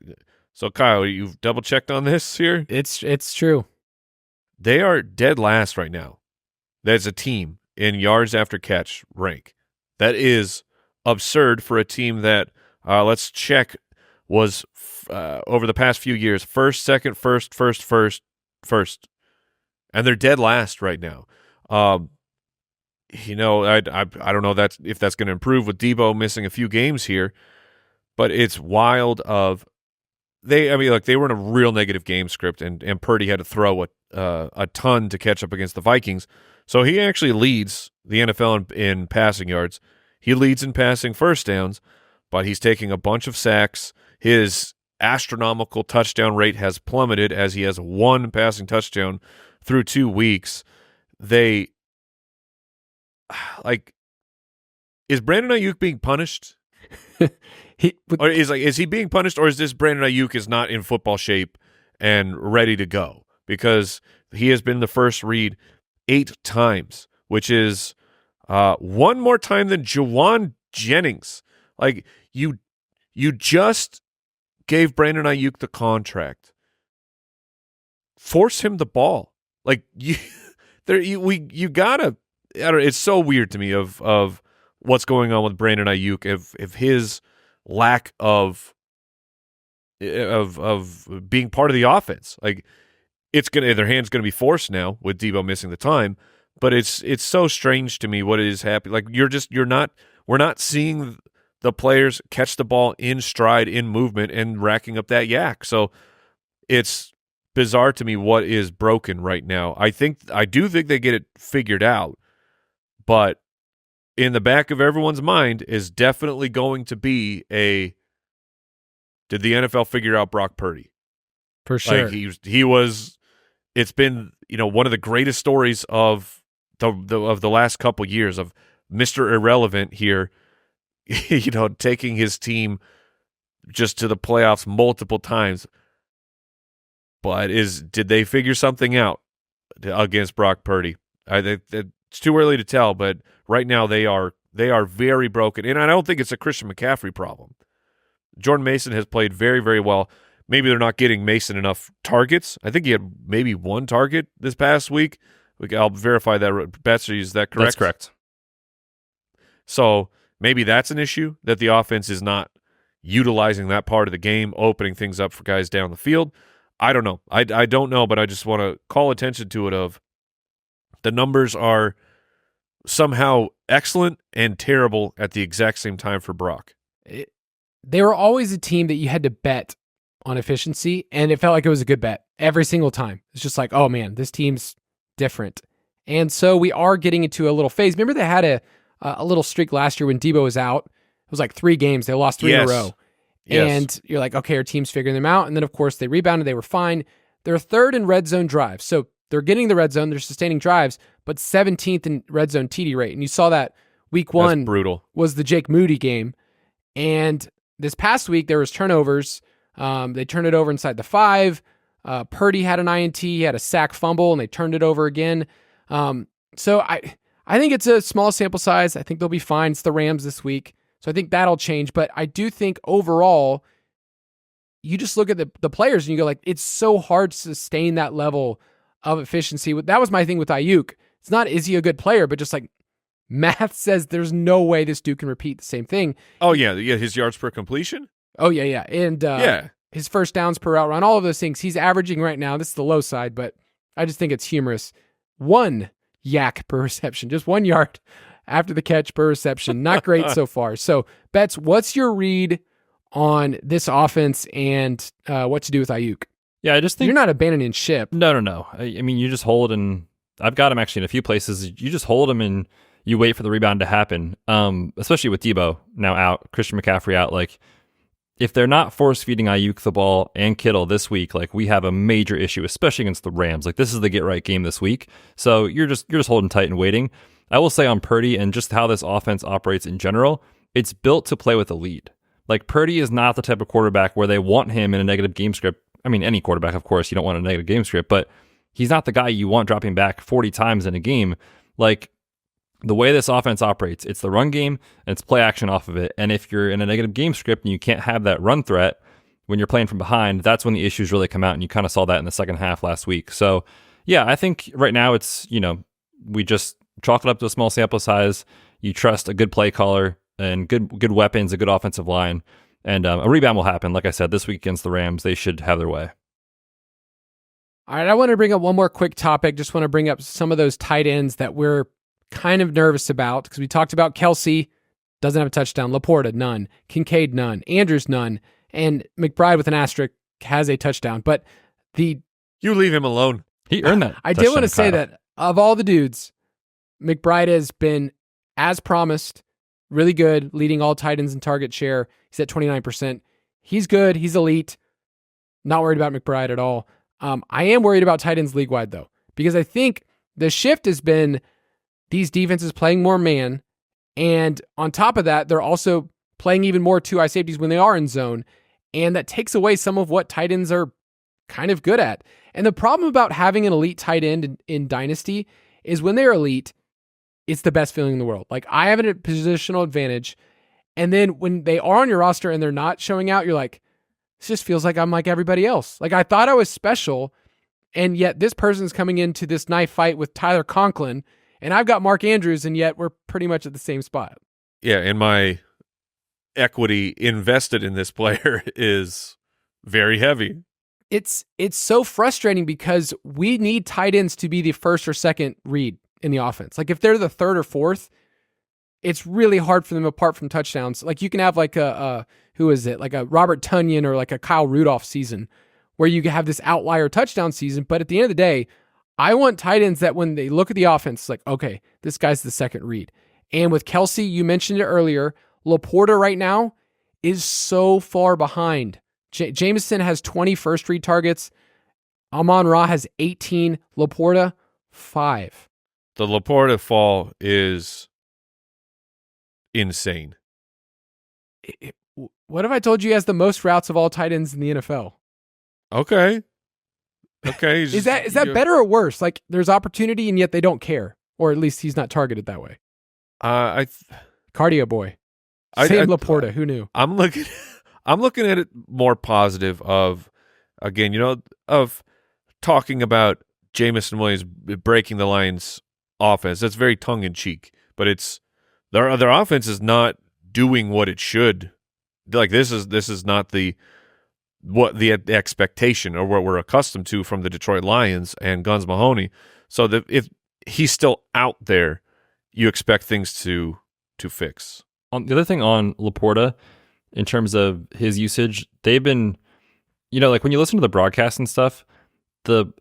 So, Kyle, you've double-checked on this here?
It's true.
They are dead last right now. That's a team in yards after catch rank. That is absurd for a team that, let's check, was over the past few years, first, second, first. And they're dead last right now. I don't know if that's going to improve with Debo missing a few games here, but it's wild of they were in a real negative game script, and Purdy had to throw a ton to catch up against the Vikings. So he actually leads the NFL in passing yards. He leads in passing first downs, but he's taking a bunch of sacks. His astronomical touchdown rate has plummeted as he has one passing touchdown through 2 weeks. Is Brandon Aiyuk being punished? Is he being punished, or is this Brandon Aiyuk is not in football shape and ready to go? Because he has been the first read 8 times, which is one more time than Jawan Jennings. Like, you just gave Brandon Aiyuk the contract. Force him the ball. Like, you gotta. I don't know, it's so weird to me of what's going on with Brandon Aiyuk. If his lack of being part of the offense, like, their hand's gonna be forced now with Debo missing the time. But it's so strange to me what is happening. Like, we're not seeing the players catch the ball in stride, in movement, and racking up that yak. So it's bizarre to me what is broken right now. I do think they get it figured out, but in the back of everyone's mind is definitely going to be did the NFL figure out Brock Purdy?
For sure.
Like, it's been, one of the greatest stories of the last couple years of Mr. Irrelevant here, taking his team just to the playoffs multiple times. But did they figure something out against Brock Purdy? It's too early to tell, but right now they are very broken. And I don't think it's a Christian McCaffrey problem. Jordan Mason has played very, very well. Maybe they're not getting Mason enough targets. I think he had maybe 1 target this past week. I'll verify that. Betz, is that correct?
That's correct.
So maybe that's an issue, that the offense is not utilizing that part of the game, opening things up for guys down the field. I don't know. I don't know, but I just want to call attention to it of the numbers are somehow excellent and terrible at the exact same time for Brock.
They were always a team that you had to bet on efficiency, and it felt like it was a good bet every single time. It's just like, oh man, this team's different. And so we are getting into a little phase. Remember they had a little streak last year when Debo was out. It was like 3 games. They lost 3 in a row.
Yes.
And you're like, okay, our team's figuring them out. And then, of course, they rebounded. They were fine. They're 3rd in red zone drives. So they're getting the red zone. They're sustaining drives, but 17th in red zone TD rate. And you saw that week 1
That's brutal.
Was the Jake Moody game. And this past week, there was turnovers. They turned it over inside the 5. Purdy had an INT. He had a sack fumble, and they turned it over again. So I think it's a small sample size. I think they'll be fine. It's the Rams this week. So I think that'll change. But I do think overall, you just look at the players and you go like, it's so hard to sustain that level of efficiency. That was my thing with Aiyuk. It's not, is he a good player, but just like math says there's no way this dude can repeat the same thing.
Oh, yeah. His yards per completion?
Oh, yeah. And his first downs per route run, all of those things. He's averaging right now. This is the low side, but I just think it's humorous. 1 yak per reception, just 1 yard after the catch per reception. Not great so far. So, Betz, what's your read on this offense and what to do with Aiyuk?
Yeah, I just think
you're not abandoning ship.
No. I mean, you just hold, and I've got him actually in a few places. You just hold him and you wait for the rebound to happen. Especially with Debo now out, Christian McCaffrey out. Like, if they're not force feeding Aiyuk the ball and Kittle this week, like, we have a major issue, especially against the Rams. Like, this is the get right game this week. So you're just holding tight and waiting. I will say on Purdy and just how this offense operates in general, it's built to play with a lead. Like, Purdy is not the type of quarterback where they want him in a negative game script. I mean, any quarterback, of course, you don't want a negative game script, but he's not the guy you want dropping back 40 times in a game. Like, the way this offense operates, it's the run game and it's play action off of it. And if you're in a negative game script and you can't have that run threat when you're playing from behind, that's when the issues really come out. And you kind of saw that in the second half last week. So, yeah, I think right now it's, we just chalk it up to a small sample size. You trust a good play caller and good weapons, a good offensive line, and a rebound will happen. Like I said, this week against the Rams, they should have their way.
All right, I want to bring up one more quick topic. Just want to bring up some of those tight ends that we're kind of nervous about, because we talked about Kelsey, doesn't have a touchdown. Laporta, none. Kincaid, none. Andrews, none. And McBride with an asterisk has a touchdown. But
You leave him alone.
He earned that.
I did want to say
Kyle.
that of all the dudes, McBride has been, as promised, really good, leading all tight ends in target share. He's at 29%. He's good. He's elite. Not worried about McBride at all. I am worried about tight ends league-wide, though, because I think the shift has been these defenses playing more man, and on top of that, they're also playing even more two-eye safeties when they are in zone, and that takes away some of what tight ends are kind of good at. And the problem about having an elite tight end in Dynasty is when they're elite, it's the best feeling in the world. Like, I have a positional advantage, and then when they are on your roster and they're not showing out, you're like, this just feels like I'm like everybody else. Like, I thought I was special, and yet this person's coming into this knife fight with Tyler Conklin, and I've got Mark Andrews, and yet we're pretty much at the same spot.
Yeah, and my equity invested in this player is very heavy.
It's so frustrating because we need tight ends to be the first or second read in the offense. Like, if they're the third or fourth, it's really hard for them apart from touchdowns. Like, you can have like who is it? Like a Robert Tonyan or like a Kyle Rudolph season where you have this outlier touchdown season. But at the end of the day, I want tight ends that when they look at the offense, it's like, okay, this guy's the second read. And with Kelsey, you mentioned it earlier, Laporta right now is so far behind. Jameson has 20 first read targets. Amon-Ra has 18. Laporta, 5.
The Laporta fall is insane.
What if I told you he has the most routes of all tight ends in the NFL?
Okay.
Is that better or worse? Like, there's opportunity and yet they don't care, or at least he's not targeted that way. Cardio boy, Sam Laporta. Who knew?
I'm looking at it more positive. Of again, of talking about Jameson Williams breaking the Lions' offense. That's very tongue in cheek, but it's their offense is not doing what it should. Like, this is not the expectation or what we're accustomed to from the Detroit Lions and Guns Mahoney. So that if he's still out there, you expect things to fix.
The other thing on Laporta, in terms of his usage, they've been, like when you listen to the broadcast and stuff,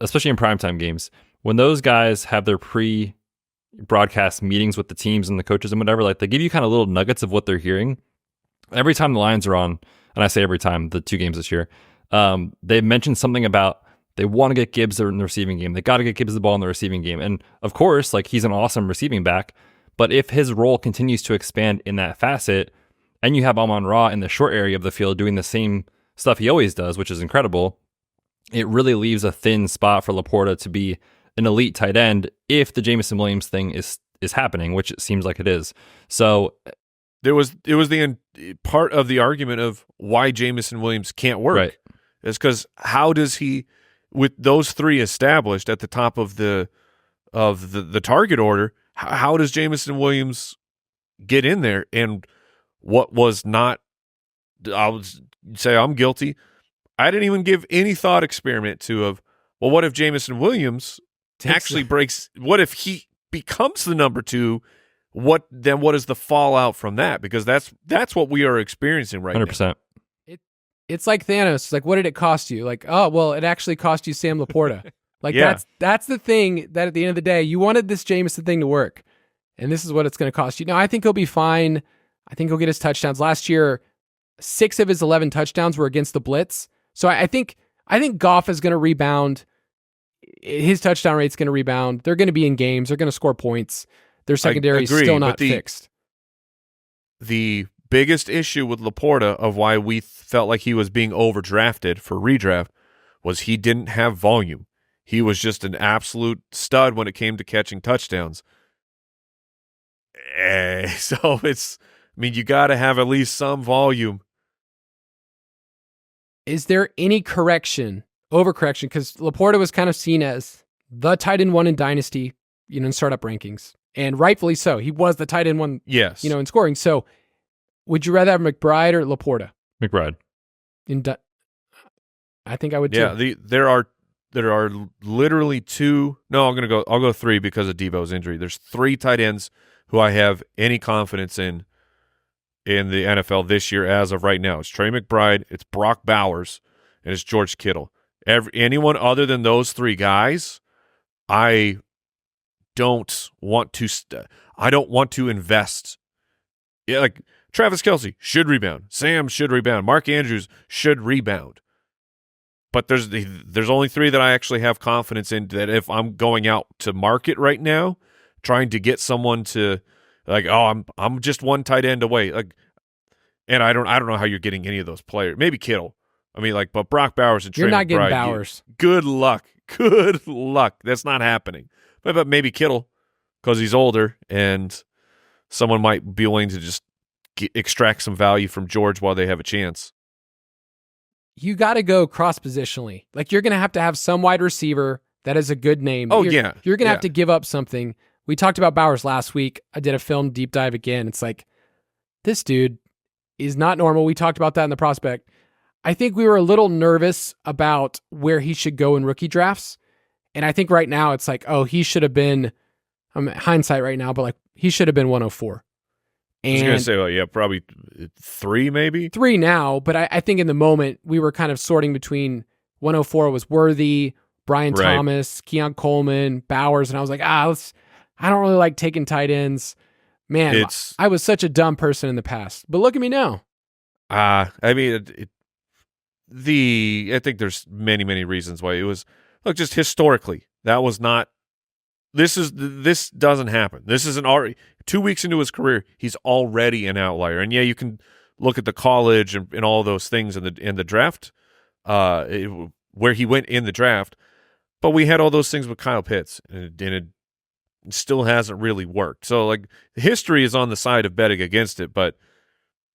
especially in primetime games, when those guys have their pre-broadcast meetings with the teams and the coaches and whatever, like, they give you kind of little nuggets of what they're hearing. Every time the Lions are on, and I say every time, the 2 games this year, they mentioned something about they want to get Gibbs in the receiving game. They got to get Gibbs the ball in the receiving game. And of course, like, he's an awesome receiving back, but if his role continues to expand in that facet, and you have Amon-Ra in the short area of the field doing the same stuff he always does, which is incredible, it really leaves a thin spot for Laporta to be an elite tight end if the Jameson Williams thing is happening, which it seems like it is. So
it was the part of the argument of why Jameson Williams can't work.
Right.
Is because how does he, with those 3 established at the top of the target order, how does Jameson Williams get in there? And what was not, I would say I'm guilty, I didn't even give any thought experiment to what if Jameson Williams actually breaks, what if he becomes the number 2, what is the fallout from that? Because that's what we are experiencing right
100%.
now.
It's like Thanos. It's like, what did it cost you? Like, oh, well, it actually cost you Sam Laporta. Like,
yeah.
That's the thing that at the end of the day, you wanted this Jameson thing to work, and this is what it's going to cost you. Now, I think he'll be fine. I think he'll get his touchdowns. Last year, 6 of his 11 touchdowns were against the blitz. So I think Goff is going to rebound. His touchdown rate's going to rebound. They're going to be in games. They're going to score points. Their secondary is still not fixed.
The biggest issue with Laporta of why we felt like he was being overdrafted for redraft was he didn't have volume. He was just an absolute stud when it came to catching touchdowns. So you got to have at least some volume.
Is there any overcorrection? Because Laporta was kind of seen as the tight end 1 in Dynasty, in startup rankings. And rightfully so. He was the tight end 1,
yes,
in scoring. So would you rather have McBride or Laporta?
McBride.
I think I would too.
Yeah, there are literally 2. No, I'll go 3 because of Devo's injury. There's 3 tight ends who I have any confidence in the NFL this year as of right now. It's Trey McBride, it's Brock Bowers, and it's George Kittle. Anyone other than those three guys, I don't want to invest. Yeah, like Travis Kelce should rebound. Sam should rebound. Mark Andrews should rebound. But there's only three that I actually have confidence in, that if I'm going out to market right now, trying to get someone to, like, oh, I'm just one tight end away. Like, and I don't know how you're getting any of those players. Maybe Kittle. I mean, like, but Brock Bowers and Trey
You're not getting
McBride,
Bowers.
Good luck. Good luck. That's not happening. But maybe Kittle, because he's older and someone might be willing to just extract some value from George while they have a chance.
You got to go cross-positionally. Like, you're going to have some wide receiver that is a good name.
Oh,
You're going to have to give up something. We talked about Bowers last week. I did a film deep dive again. It's like, this dude is not normal. We talked about that in the prospect. I think we were a little nervous about where he should go in rookie drafts. And I think right now it's like, oh, he should have been, I'm hindsight right now, but like, he should have been 104. And
I was going to say, well, yeah, probably 3 maybe.
3 now, but I think in the moment we were kind of sorting between 104 was Worthy, Brian Thomas, Keon Coleman, Bowers, and I was like, I don't really like taking tight ends. Man, I was such a dumb person in the past, but look at me now.
I mean, I think there's many, many reasons why it was. Look, just historically, that was not. This doesn't happen. This is 2 weeks into his career, he's already an outlier. And yeah, you can look at the college and all those things in the draft, where he went in the draft. But we had all those things with Kyle Pitts, and it still hasn't really worked. So, like, history is on the side of betting against it. But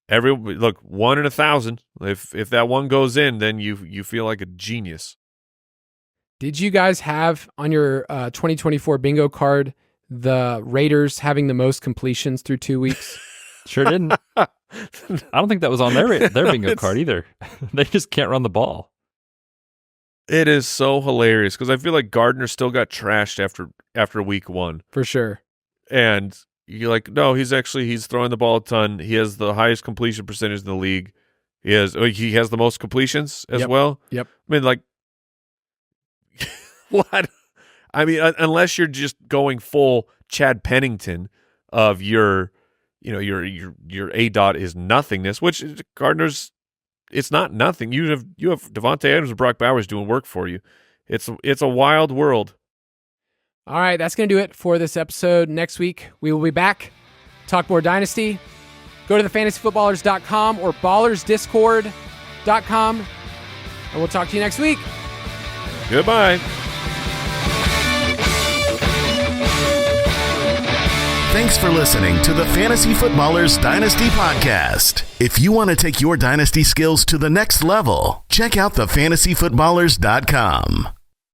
look, 1 in 1,000. If that one goes in, then you feel like a genius.
Did you guys have on your 2024 bingo card the Raiders having the most completions through 2 weeks?
Sure didn't. I don't think that was on their bingo card either. They just can't run the ball.
It is so hilarious because I feel like Gardner still got trashed after week 1.
For sure.
And you're like, no, he's throwing the ball a ton. He has the highest completion percentage in the league. He has the most completions as well.
Yep.
I mean, like, what? I mean, unless you're just going full Chad Pennington of your A dot is nothingness, which Gardner's, it's not nothing. You have Devontae Adams and Brock Bowers doing work for you. It's a wild world.
All right, that's going to do it for this episode. Next week, we will be back. Talk more Dynasty. Go to thefantasyfootballers.com or ballersdiscord.com, and we'll talk to you next week.
Goodbye.
Thanks for listening to the Fantasy Footballers Dynasty Podcast. If you want to take your Dynasty skills to the next level, check out thefantasyfootballers.com.